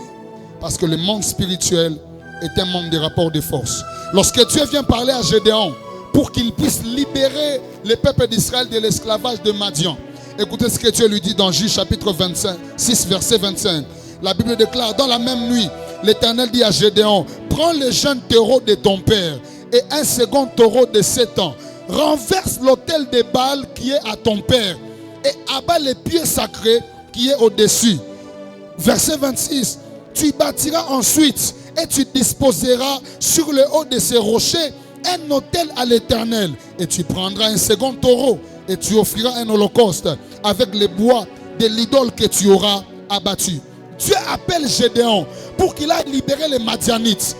Parce que le monde spirituel est un monde des rapports de force. Lorsque Dieu vient parler à Gédéon pour qu'il puisse libérer le peuple d'Israël de l'esclavage de Madian, écoutez ce que Dieu lui dit dans Juge chapitre 6, verset 25. La Bible déclare, dans la même nuit, l'Éternel dit à Gédéon, prends le jeune taureau de ton père et un second taureau de 7 ans. Renverse l'autel de Baal qui est à ton père et abat les pieux sacrés qui est au-dessus. Verset 26. Tu bâtiras ensuite et tu disposeras sur le haut de ces rochers un autel à l'Éternel. Et tu prendras un second taureau et tu offriras un holocauste avec les bois de l'idole que tu auras abattu. Dieu appelle Gédéon pour qu'il aille libérer les Madianites,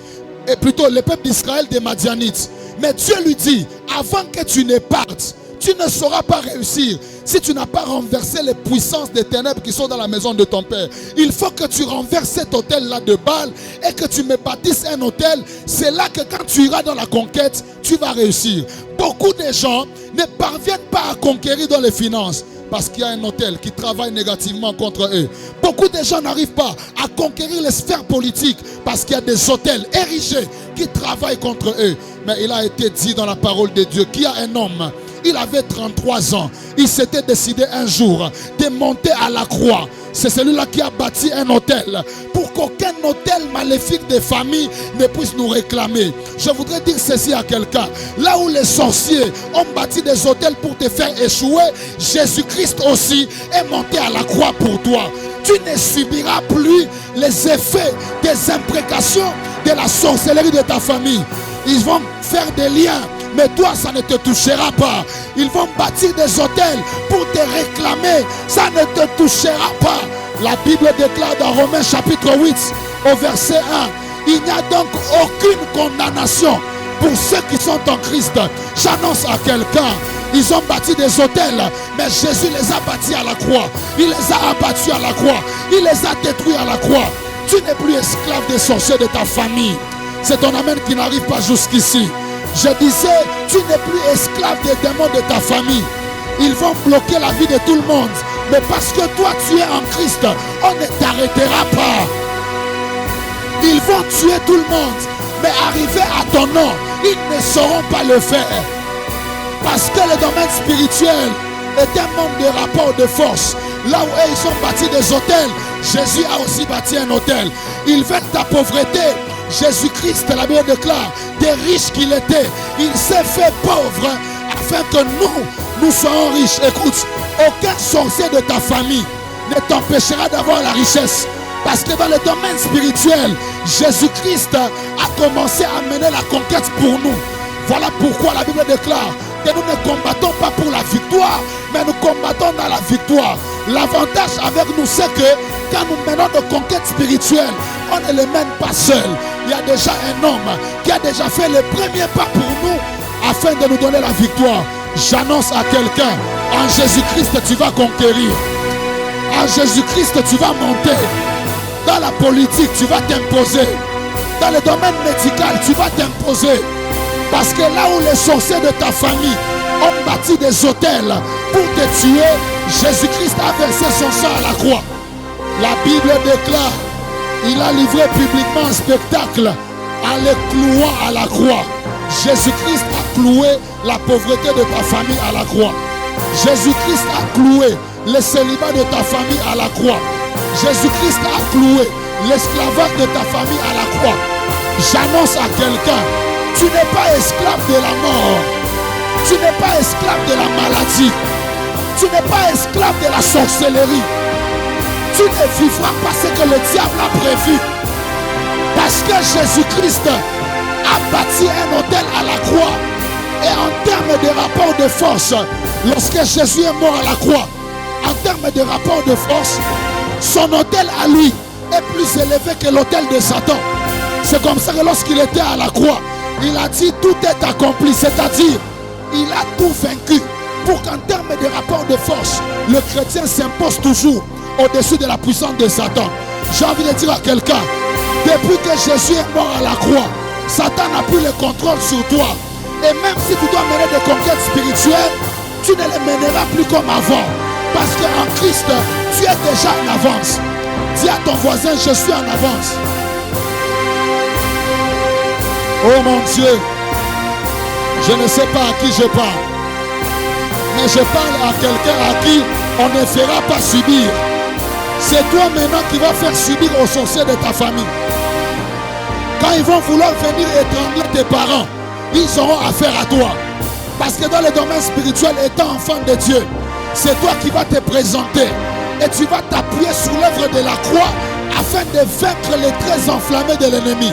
et plutôt le peuple d'Israël des Madianites. Mais Dieu lui dit, avant que tu ne partes, tu ne sauras pas réussir si tu n'as pas renversé les puissances des ténèbres qui sont dans la maison de ton père. Il faut que tu renverses cet autel-là de Baal et que tu me bâtisses un autel. C'est là que quand tu iras dans la conquête, tu vas réussir. Beaucoup de gens ne parviennent pas à conquérir dans les finances parce qu'il y a un autel qui travaille négativement contre eux. Beaucoup de gens n'arrivent pas à conquérir les sphères politiques parce qu'il y a des autels érigés qui travaillent contre eux. Mais il a été dit dans la parole de Dieu qu'il y a un homme, il avait 33 ans. Il s'était décidé un jour de monter à la croix. C'est celui-là qui a bâti un autel pour qu'aucun autel maléfique des familles ne puisse nous réclamer. Je voudrais dire ceci à quelqu'un. Là où les sorciers ont bâti des autels pour te faire échouer, Jésus-Christ aussi est monté à la croix pour toi. Tu ne subiras plus les effets des imprécations de la sorcellerie de ta famille. Ils vont faire des liens, mais toi ça ne te touchera pas. Ils vont bâtir des hôtels pour te réclamer, ça ne te touchera pas. La Bible déclare dans Romains chapitre 8 au verset 1, il n'y a donc aucune condamnation pour ceux qui sont en Christ. J'annonce à quelqu'un, ils ont bâti des hôtels, mais Jésus les a bâtis à la croix. Il les a abattus à la croix. Il les a détruits à la croix. Tu n'es plus esclave des sorciers de ta famille. C'est ton amen qui n'arrive pas jusqu'ici. Je disais, tu n'es plus esclave des démons de ta famille. Ils vont bloquer la vie de tout le monde. Mais parce que toi tu es en Christ, on ne t'arrêtera pas. Ils vont tuer tout le monde. Mais arriver à ton nom, ils ne sauront pas le faire. Parce que le domaine spirituel est un monde de rapports de force. Là où ils ont bâti des hôtels, Jésus a aussi bâti un hôtel. Ils veulent ta pauvreté. Jésus-Christ, la Bible déclare, des riches qu'il était, il s'est fait pauvre afin que nous soyons riches. Écoute, aucun sorcier de ta famille ne t'empêchera d'avoir la richesse. Parce que dans le domaine spirituel, Jésus-Christ a commencé à mener la conquête pour nous. Voilà pourquoi la Bible déclare que nous ne combattons pas pour la victoire, mais nous combattons dans la victoire. L'avantage avec nous, c'est que quand nous menons de conquêtes spirituelles, on ne les mène pas seul. Il y a déjà un homme qui a déjà fait le premier pas pour nous afin de nous donner la victoire. J'annonce à quelqu'un, en Jésus-Christ, tu vas conquérir. En Jésus-Christ, tu vas monter. Dans la politique, tu vas t'imposer. Dans le domaine médical, tu vas t'imposer. Parce que là où les sorciers de ta famille ont bâti des hôtels pour te tuer, Jésus-Christ a versé son sang à la croix. La Bible déclare, il a livré publiquement un spectacle en le clouant à la croix. Jésus-Christ a cloué la pauvreté de ta famille à la croix. Jésus-Christ a cloué le célibat de ta famille à la croix. Jésus-Christ a cloué l'esclavage de ta famille à la croix. J'annonce à quelqu'un, tu n'es pas esclave de la mort. Tu n'es pas esclave de la maladie. Tu n'es pas esclave de la sorcellerie. Tu ne vivras pas ce que le diable a prévu. Parce que Jésus-Christ a bâti un hôtel à la croix. Et en termes de rapport de force, lorsque Jésus est mort à la croix, en termes de rapport de force, son hôtel à lui est plus élevé que l'hôtel de Satan. C'est comme ça que lorsqu'il était à la croix, il a dit tout est accompli, c'est-à-dire il a tout vaincu pour qu'en termes de rapport de force, le chrétien s'impose toujours au-dessus de la puissance de Satan. J'ai envie de dire à quelqu'un, depuis que Jésus est mort à la croix, Satan n'a plus le contrôle sur toi. Et même si tu dois mener des conquêtes spirituelles, tu ne les mèneras plus comme avant. Parce qu'en Christ, tu es déjà en avance. Dis à ton voisin, je suis en avance. Oh mon Dieu, je ne sais pas à qui je parle. Mais je parle à quelqu'un à qui on ne fera pas subir. C'est toi maintenant qui vas faire subir aux sorciers de ta famille. Quand ils vont vouloir venir étrangler tes parents, ils auront affaire à toi. Parce que dans le domaine spirituel, étant enfant de Dieu, c'est toi qui vas te présenter. Et tu vas t'appuyer sur l'œuvre de la croix afin de vaincre les traits enflammés de l'ennemi.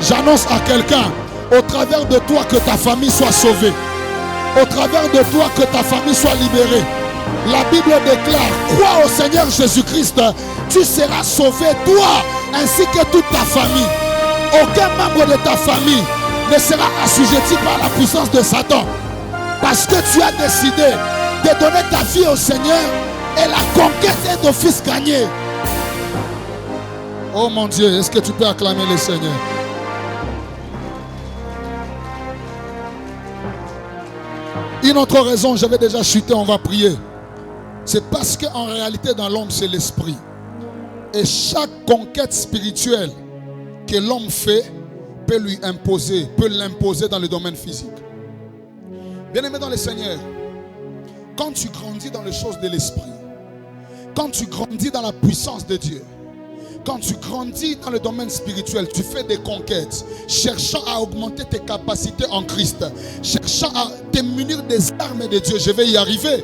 J'annonce à quelqu'un, au travers de toi, que ta famille soit sauvée. Au travers de toi, que ta famille soit libérée. La Bible déclare, crois au Seigneur Jésus-Christ, tu seras sauvé, toi, ainsi que toute ta famille. Aucun membre de ta famille ne sera assujetti par la puissance de Satan. Parce que tu as décidé de donner ta vie au Seigneur et la conquête est d'office gagnée. Oh mon Dieu, est-ce que tu peux acclamer le Seigneur? Une autre raison, j'avais déjà chuté, on va prier. C'est parce qu'en réalité dans l'homme c'est l'esprit. Et chaque conquête spirituelle que l'homme fait peut lui imposer, peut l'imposer dans le domaine physique. Bien-aimé dans le Seigneur, quand tu grandis dans les choses de l'esprit, quand tu grandis dans la puissance de Dieu, quand tu grandis dans le domaine spirituel, tu fais des conquêtes, cherchant à augmenter tes capacités en Christ, cherchant à te munir des armes de Dieu. Je vais y arriver.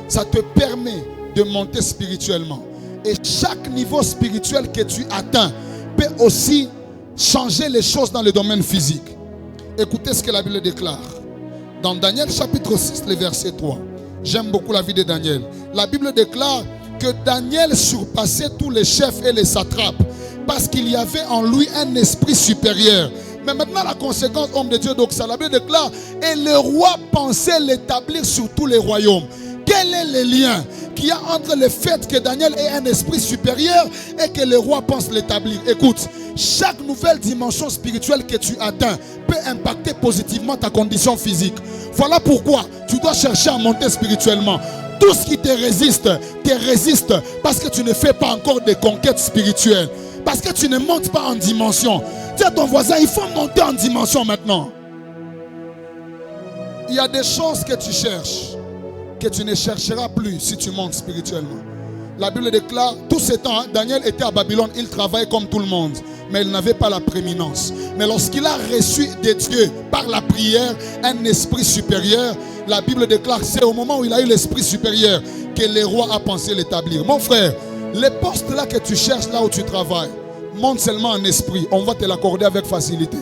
Ça te permet de monter spirituellement. Et chaque niveau spirituel que tu atteins peut aussi changer les choses dans le domaine physique. Écoutez ce que la Bible déclare. Dans Daniel chapitre 6, le verset 3. J'aime beaucoup la vie de Daniel. La Bible déclare que Daniel surpassait tous les chefs et les satrapes parce qu'il y avait en lui un esprit supérieur. Mais maintenant la conséquence, homme de Dieu, donc ça, la Bible déclare, et le roi pensait l'établir sur tous les royaumes. Quel est le lien qu'il y a entre le fait que Daniel ait un esprit supérieur et que le roi pense l'établir? Écoute, chaque nouvelle dimension spirituelle que tu atteins peut impacter positivement ta condition physique. Voilà pourquoi tu dois chercher à monter spirituellement. Tout ce qui te résiste parce que tu ne fais pas encore de conquêtes spirituelles. Parce que tu ne montes pas en dimension. Dis à ton voisin, il faut monter en dimension maintenant. Il y a des choses que tu cherches que tu ne chercheras plus si tu montes spirituellement. La Bible déclare, tout ce temps, Daniel était à Babylone, il travaillait comme tout le monde, mais il n'avait pas la prééminence. Mais lorsqu'il a reçu de Dieu, par la prière, un esprit supérieur, la Bible déclare, c'est au moment où il a eu l'esprit supérieur que le roi a pensé l'établir. Mon frère, les postes là que tu cherches, là où tu travailles, monte seulement en esprit, on va te l'accorder avec facilité.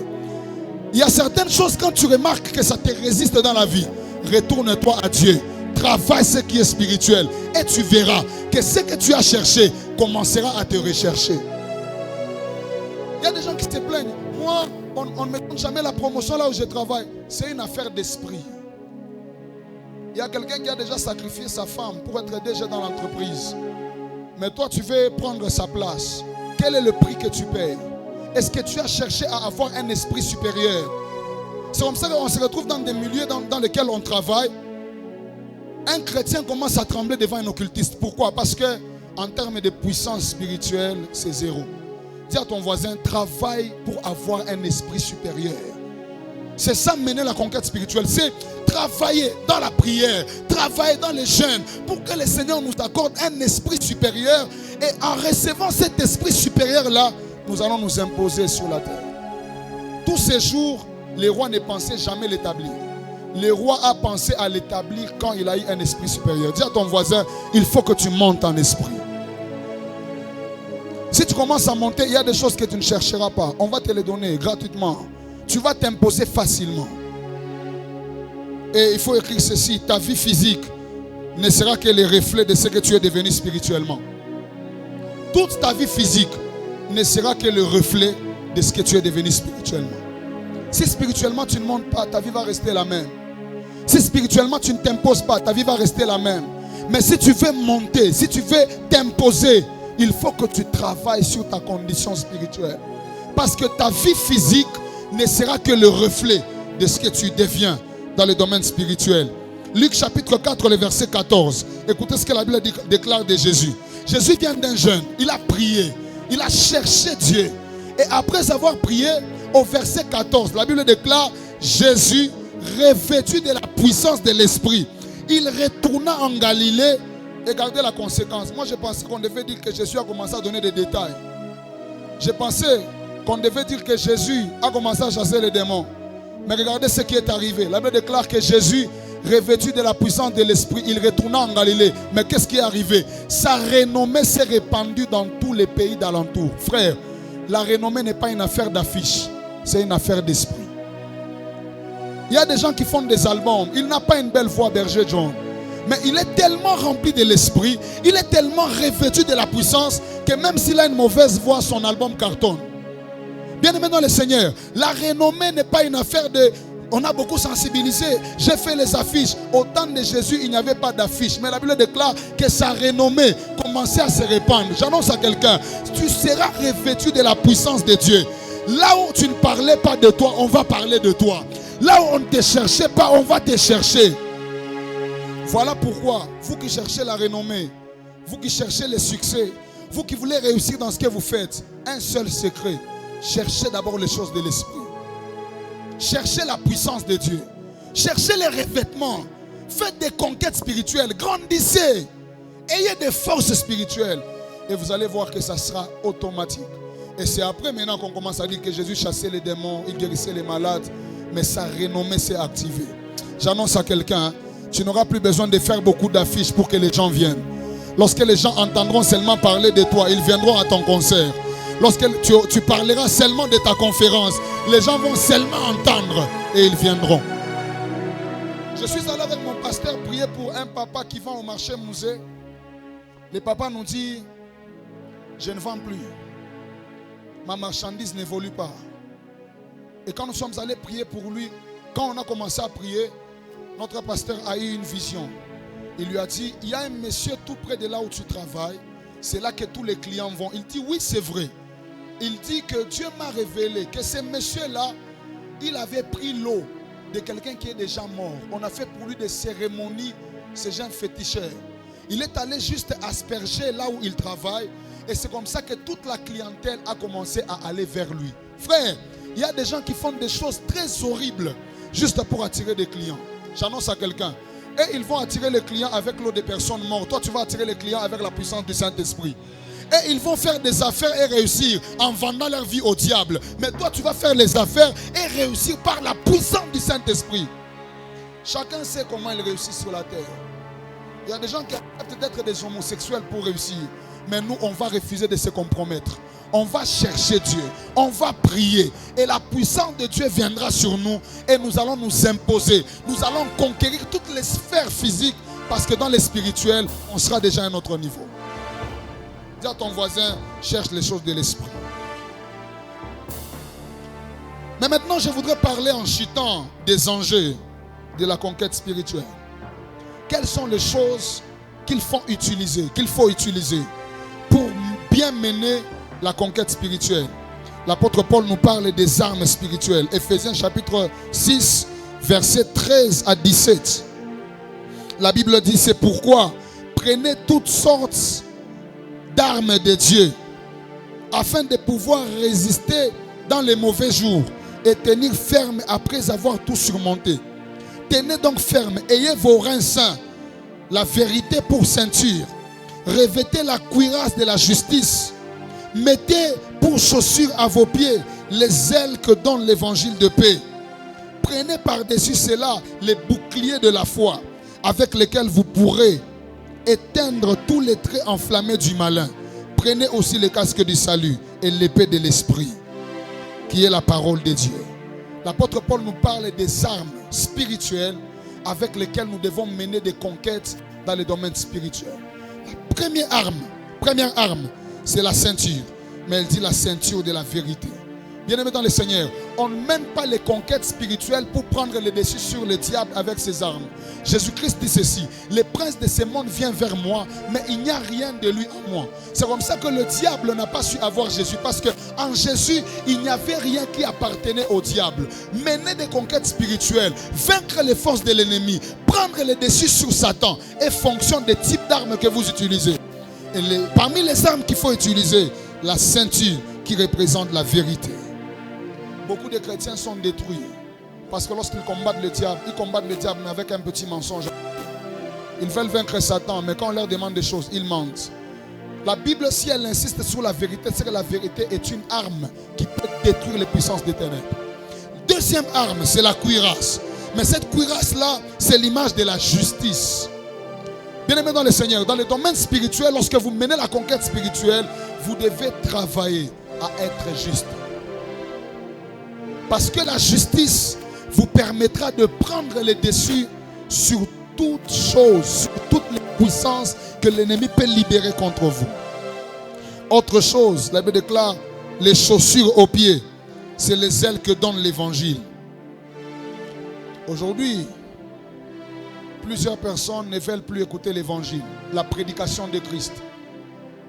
Il y a certaines choses, quand tu remarques que ça te résiste dans la vie, retourne-toi à Dieu. Travaille ce qui est spirituel et tu verras que ce que tu as cherché commencera à te rechercher. Il y a des gens qui se plaignent. Moi, on ne me donne jamais la promotion là où je travaille. C'est une affaire d'esprit. Il y a quelqu'un qui a déjà sacrifié sa femme pour être DG dans l'entreprise. Mais toi, tu veux prendre sa place. Quel est le prix que tu payes? Est-ce que tu as cherché à avoir un esprit supérieur? C'est comme ça qu'on se retrouve dans des milieux dans lesquels on travaille. Un chrétien commence à trembler devant un occultiste. Pourquoi? Parce que en termes de puissance spirituelle, c'est zéro. Dis à ton voisin, travaille pour avoir un esprit supérieur. C'est ça mener la conquête spirituelle. C'est travailler dans la prière, travailler dans les jeûnes pour que le Seigneur nous accorde un esprit supérieur. Et en recevant cet esprit supérieur-là, nous allons nous imposer sur la terre. Tous ces jours, les rois ne pensaient jamais l'établir. Le roi a pensé à l'établir quand il a eu un esprit supérieur. Dis à ton voisin, il faut que tu montes en esprit. Si tu commences à monter, il y a des choses que tu ne chercheras pas. On va te les donner gratuitement. Tu vas t'imposer facilement. Et il faut écrire ceci, ta vie physique ne sera que le reflet de ce que tu es devenu spirituellement. Toute ta vie physique ne sera que le reflet de ce que tu es devenu spirituellement. Si spirituellement tu ne montes pas, ta vie va rester la même. Si spirituellement tu ne t'imposes pas, ta vie va rester la même. Mais si tu veux monter, si tu veux t'imposer, il faut que tu travailles sur ta condition spirituelle. Parce que ta vie physique ne sera que le reflet de ce que tu deviens dans le domaine spirituel. Luc chapitre 4, le verset 14. Écoutez ce que la Bible déclare de Jésus. Jésus vient d'un jeûne, il a prié, il a cherché Dieu. Et après avoir prié, au verset 14, la Bible déclare, Jésus, revêtu de la puissance de l'Esprit, il retourna en Galilée. Et regardez la conséquence. Moi, je pensais qu'on devait dire que Jésus a commencé à donner des détails. Je pensais qu'on devait dire que Jésus a commencé à chasser les démons. Mais regardez ce qui est arrivé. La Bible déclare que Jésus, revêtu de la puissance de l'Esprit, il retourna en Galilée. Mais qu'est-ce qui est arrivé? Sa renommée s'est répandue dans tous les pays d'alentour. Frère, la renommée n'est pas une affaire d'affiche, c'est une affaire d'esprit. Il y a des gens qui font des albums. Il n'a pas une belle voix, Berger John. Mais il est tellement rempli de l'esprit, il est tellement revêtu de la puissance que même s'il a une mauvaise voix, son album cartonne. Bien-aimé dans le Seigneur, la renommée n'est pas une affaire de... On a beaucoup sensibilisé. J'ai fait les affiches. Au temps de Jésus, il n'y avait pas d'affiches. Mais la Bible déclare que sa renommée commençait à se répandre. J'annonce à quelqu'un, tu seras revêtu de la puissance de Dieu. Là où tu ne parlais pas de toi, on va parler de toi. Là où on ne te cherchait pas, on va te chercher. Voilà pourquoi, vous qui cherchez la renommée, vous qui cherchez le succès, vous qui voulez réussir dans ce que vous faites, un seul secret, cherchez d'abord les choses de l'esprit. Cherchez la puissance de Dieu. Cherchez les revêtements. Faites des conquêtes spirituelles. Grandissez. Ayez des forces spirituelles. Et vous allez voir que ça sera automatique. Et c'est après maintenant qu'on commence à dire que Jésus chassait les démons, il guérissait les malades. Mais sa renommée s'est activée. J'annonce à quelqu'un, tu n'auras plus besoin de faire beaucoup d'affiches pour que les gens viennent. Lorsque les gens entendront seulement parler de toi, ils viendront à ton concert. Lorsque tu parleras seulement de ta conférence, les gens vont seulement entendre et ils viendront. Je suis allé avec mon pasteur prier pour un papa qui vend au marché musée. Le papa nous dit, je ne vends plus. Ma marchandise n'évolue pas. Et quand nous sommes allés prier pour lui, quand on a commencé à prier, notre pasteur a eu une vision. Il lui a dit, il y a un monsieur tout près de là où tu travailles. C'est là que tous les clients vont. Il dit, oui, c'est vrai. Il dit que Dieu m'a révélé que ce monsieur-là, il avait pris l'eau de quelqu'un qui est déjà mort. On a fait pour lui des cérémonies, ces gens féticheurs. Il est allé juste asperger là où il travaille. Et c'est comme ça que toute la clientèle a commencé à aller vers lui. Frère, il y a des gens qui font des choses très horribles juste pour attirer des clients. J'annonce à quelqu'un. Et ils vont attirer les clients avec l'eau des personnes mortes. Toi, tu vas attirer les clients avec la puissance du Saint-Esprit. Et ils vont faire des affaires et réussir en vendant leur vie au diable. Mais toi, tu vas faire les affaires et réussir par la puissance du Saint-Esprit. Chacun sait comment il réussit sur la terre. Il y a des gens qui acceptent d'être des homosexuels pour réussir. Mais nous, on va refuser de se compromettre. On va chercher Dieu. On va prier. Et la puissance de Dieu viendra sur nous. Et nous allons nous imposer. Nous allons conquérir toutes les sphères physiques. Parce que dans les spirituels, on sera déjà à un autre niveau. Dis à ton voisin, cherche les choses de l'esprit. Mais maintenant, je voudrais parler en chutant des enjeux de la conquête spirituelle. quelles sont les choses qu'il faut utiliser pour bien mener la conquête spirituelle. L'apôtre Paul nous parle des armes spirituelles. Éphésiens chapitre 6, versets 13 à 17. La Bible dit, c'est pourquoi prenez toutes sortes d'armes de Dieu afin de pouvoir résister dans les mauvais jours et tenir ferme après avoir tout surmonté. Tenez donc ferme, ayez vos reins saints, la vérité pour ceinture, revêtez la cuirasse de la justice, mettez pour chaussures à vos pieds les ailes que donne l'évangile de paix. Prenez par-dessus cela les boucliers de la foi, avec lesquels vous pourrez éteindre tous les traits enflammés du malin. Prenez aussi le casque du salut et l'épée de l'esprit, qui est la parole de Dieu. L'apôtre Paul nous parle des armes spirituelles avec lesquelles nous devons mener des conquêtes dans le domaine spirituel. La première arme, c'est la ceinture. Mais elle dit la ceinture de la vérité. Bien-aimés dans le Seigneur, on ne mène pas les conquêtes spirituelles pour prendre le dessus sur le diable avec ses armes. Jésus-Christ dit ceci: le prince de ce monde vient vers moi, mais il n'y a rien de lui en moi. C'est comme ça que le diable n'a pas su avoir Jésus, parce qu'en Jésus, il n'y avait rien qui appartenait au diable. Mener des conquêtes spirituelles, vaincre les forces de l'ennemi, prendre le dessus sur Satan, est fonction des types d'armes que vous utilisez. Et parmi les armes qu'il faut utiliser, la ceinture qui représente la vérité. Beaucoup de chrétiens sont détruits parce que lorsqu'ils combattent le diable, ils combattent le diable mais avec un petit mensonge. Ils veulent vaincre Satan, mais quand on leur demande des choses, ils mentent. La Bible, si elle insiste sur la vérité, c'est que la vérité est une arme qui peut détruire les puissances des ténèbres. Deuxième arme, c'est la cuirasse. Mais cette cuirasse-là, c'est l'image de la justice. Bien-aimés dans le Seigneur, dans le domaine spirituel, lorsque vous menez la conquête spirituelle, vous devez travailler à être juste. Parce que la justice vous permettra de prendre le dessus sur toutes choses, sur toutes les puissances que l'ennemi peut libérer contre vous. Autre chose, la Bible déclare, les chaussures aux pieds, c'est les ailes que donne l'évangile. Aujourd'hui, plusieurs personnes ne veulent plus écouter l'évangile, la prédication de Christ.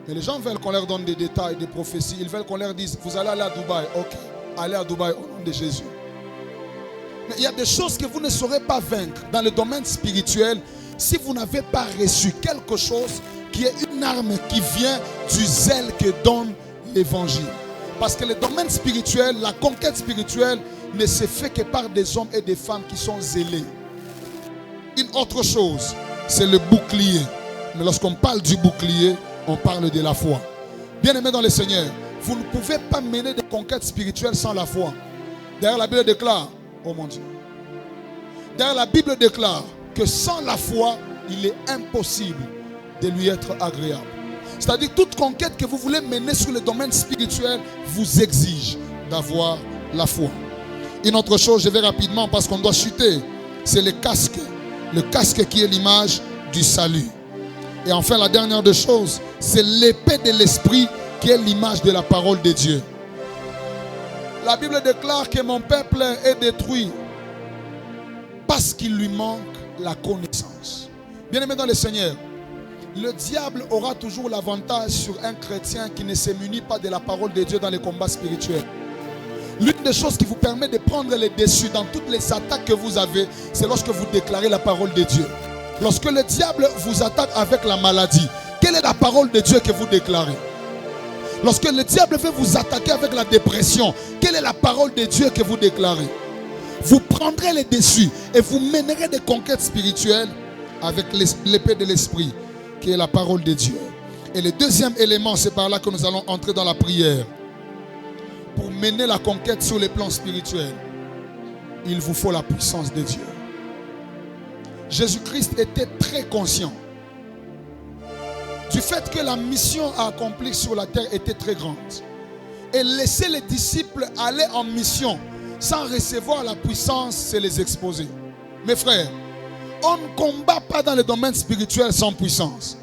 Mais les gens veulent qu'on leur donne des détails, des prophéties. Ils veulent qu'on leur dise, vous allez aller à Dubaï. Ok, allez à Dubaï au nom de Jésus. Mais il y a des choses que vous ne saurez pas vaincre dans le domaine spirituel si vous n'avez pas reçu quelque chose qui est une arme qui vient du zèle que donne l'évangile. Parce que le domaine spirituel, la conquête spirituelle ne se fait que par des hommes et des femmes qui sont zélés. Une autre chose, c'est le bouclier. Mais lorsqu'on parle du bouclier, on parle de la foi. Bien-aimés dans le Seigneur, vous ne pouvez pas mener des conquêtes spirituelles sans la foi. D'ailleurs, la Bible déclare, oh mon Dieu, d'ailleurs, la Bible déclare que sans la foi, il est impossible de lui être agréable. C'est-à-dire, toute conquête que vous voulez mener sur le domaine spirituel vous exige d'avoir la foi. Une autre chose, je vais rapidement parce qu'on doit chuter, c'est le casque qui est l'image du salut. Et enfin, la dernière des choses, c'est l'épée de l'esprit qui est l'image de la parole de Dieu. La Bible déclare que mon peuple est détruit parce qu'il lui manque la connaissance. Bien-aimés dans le Seigneur, le diable aura toujours l'avantage sur un chrétien qui ne se munit pas de la parole de Dieu dans les combats spirituels. L'une des choses qui vous permet de prendre les dessus dans toutes les attaques que vous avez, c'est lorsque vous déclarez la parole de Dieu. Lorsque le diable vous attaque avec la maladie, quelle est la parole de Dieu que vous déclarez? Lorsque le diable veut vous attaquer avec la dépression, quelle est la parole de Dieu que vous déclarez? Vous prendrez les dessus et vous mènerez des conquêtes spirituelles avec l'épée de l'esprit, qui est la parole de Dieu. Et le deuxième élément, c'est par là que nous allons entrer dans la prière. Pour mener la conquête sur les plans spirituels, il vous faut la puissance de Dieu. Jésus-Christ était très conscient du fait que la mission à accomplir sur la terre était très grande. Et laisser les disciples aller en mission sans recevoir la puissance, c'est les exposer. Mes frères, on ne combat pas dans le domaine spirituel sans puissance.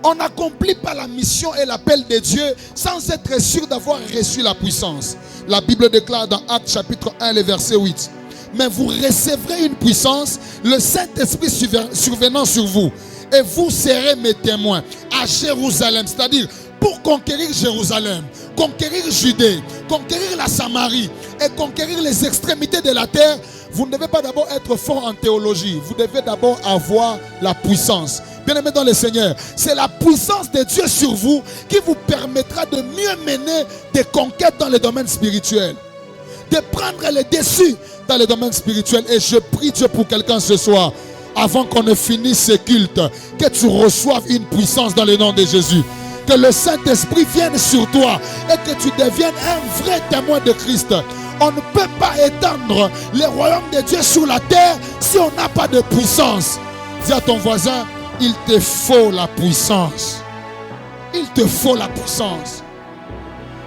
On n'accomplit pas la mission et l'appel de Dieu sans être sûr d'avoir reçu la puissance. La Bible déclare dans Actes chapitre 1, le verset 8. mais vous recevrez une puissance, le Saint-Esprit survenant sur vous. Et vous serez mes témoins à Jérusalem, c'est-à-dire pour conquérir Jérusalem, conquérir Judée, conquérir la Samarie et conquérir les extrémités de la terre. Vous ne devez pas d'abord être fort en théologie, vous devez d'abord avoir la puissance. Bien-aimés dans le Seigneur, c'est la puissance de Dieu sur vous qui vous permettra de mieux mener des conquêtes dans le domaine spirituel, de prendre le dessus dans le domaine spirituel. Et je prie Dieu pour quelqu'un ce soir, avant qu'on ne finisse ce culte, que tu reçoives une puissance dans le nom de Jésus. Que le Saint-Esprit vienne sur toi et que tu deviennes un vrai témoin de Christ. On ne peut pas étendre le royaume de Dieu sur la terre si on n'a pas de puissance. Dis à ton voisin, il te faut la puissance. Il te faut la puissance.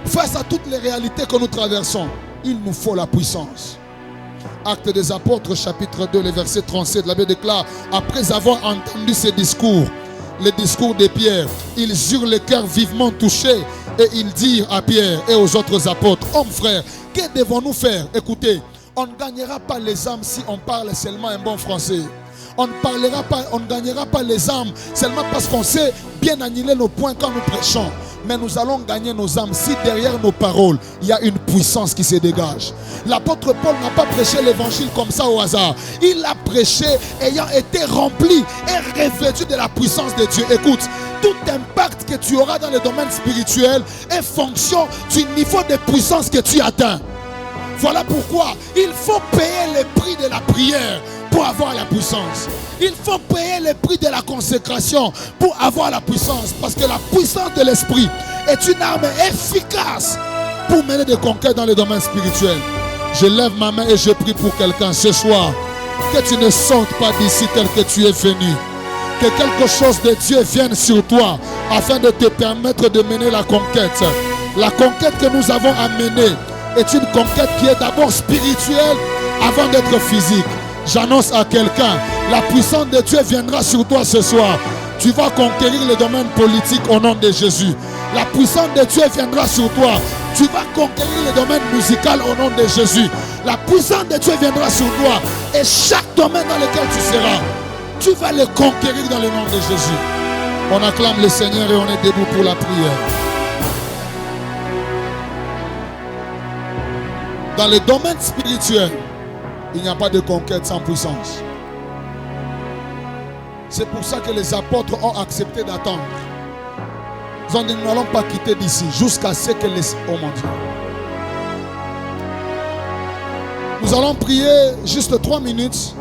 Face à toutes les réalités que nous traversons, il nous faut la puissance. Actes des Apôtres, chapitre 2, le verset 37, la Bible déclare, après avoir entendu ces discours, les discours de Pierre, ils eurent le cœur vivement touché et ils dirent à Pierre et aux autres apôtres, hommes frères, que devons-nous faire? Écoutez, on ne gagnera pas les âmes si on parle seulement un bon français. On ne gagnera pas les âmes seulement parce qu'on sait bien annihiler nos points quand nous prêchons. Mais nous allons gagner nos âmes si derrière nos paroles, il y a une puissance qui se dégage. L'apôtre Paul n'a pas prêché l'évangile comme ça au hasard. Il l'a prêché ayant été rempli et revêtu de la puissance de Dieu. Écoute, tout impact que tu auras dans le domaine spirituel est fonction du niveau de puissance que tu atteins. Voilà pourquoi il faut payer le prix de la prière pour avoir la puissance. Il faut payer le prix de la consécration pour avoir la puissance. Parce que la puissance de l'esprit est une arme efficace pour mener des conquêtes dans le domaine spirituel. Je lève ma main et je prie pour quelqu'un ce soir. Que tu ne sortes pas d'ici tel que tu es venu. Que quelque chose de Dieu vienne sur toi afin de te permettre de mener la conquête. La conquête que nous avons à mener est une conquête qui est d'abord spirituelle avant d'être physique. J'annonce à quelqu'un, la puissance de Dieu viendra sur toi ce soir. Tu vas conquérir le domaine politique au nom de Jésus. La puissance de Dieu viendra sur toi. Tu vas conquérir le domaine musical au nom de Jésus. La puissance de Dieu viendra sur toi. Et chaque domaine dans lequel tu seras, tu vas le conquérir dans le nom de Jésus. On acclame le Seigneur et on est debout pour la prière. Dans le domaine spirituel, il n'y a pas de conquête sans puissance. C'est pour ça que les apôtres ont accepté d'attendre. Ils ont dit, nous n'allons pas quitter d'ici jusqu'à ce que les... Oh mon Dieu. Nous allons prier juste 3 minutes.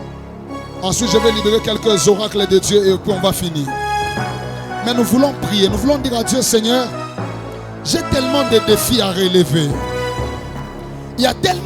Ensuite, je vais libérer quelques oracles de Dieu et puis on va finir. Mais nous voulons prier. Nous voulons dire à Dieu, Seigneur, j'ai tellement de défis à relever. Il y a tellement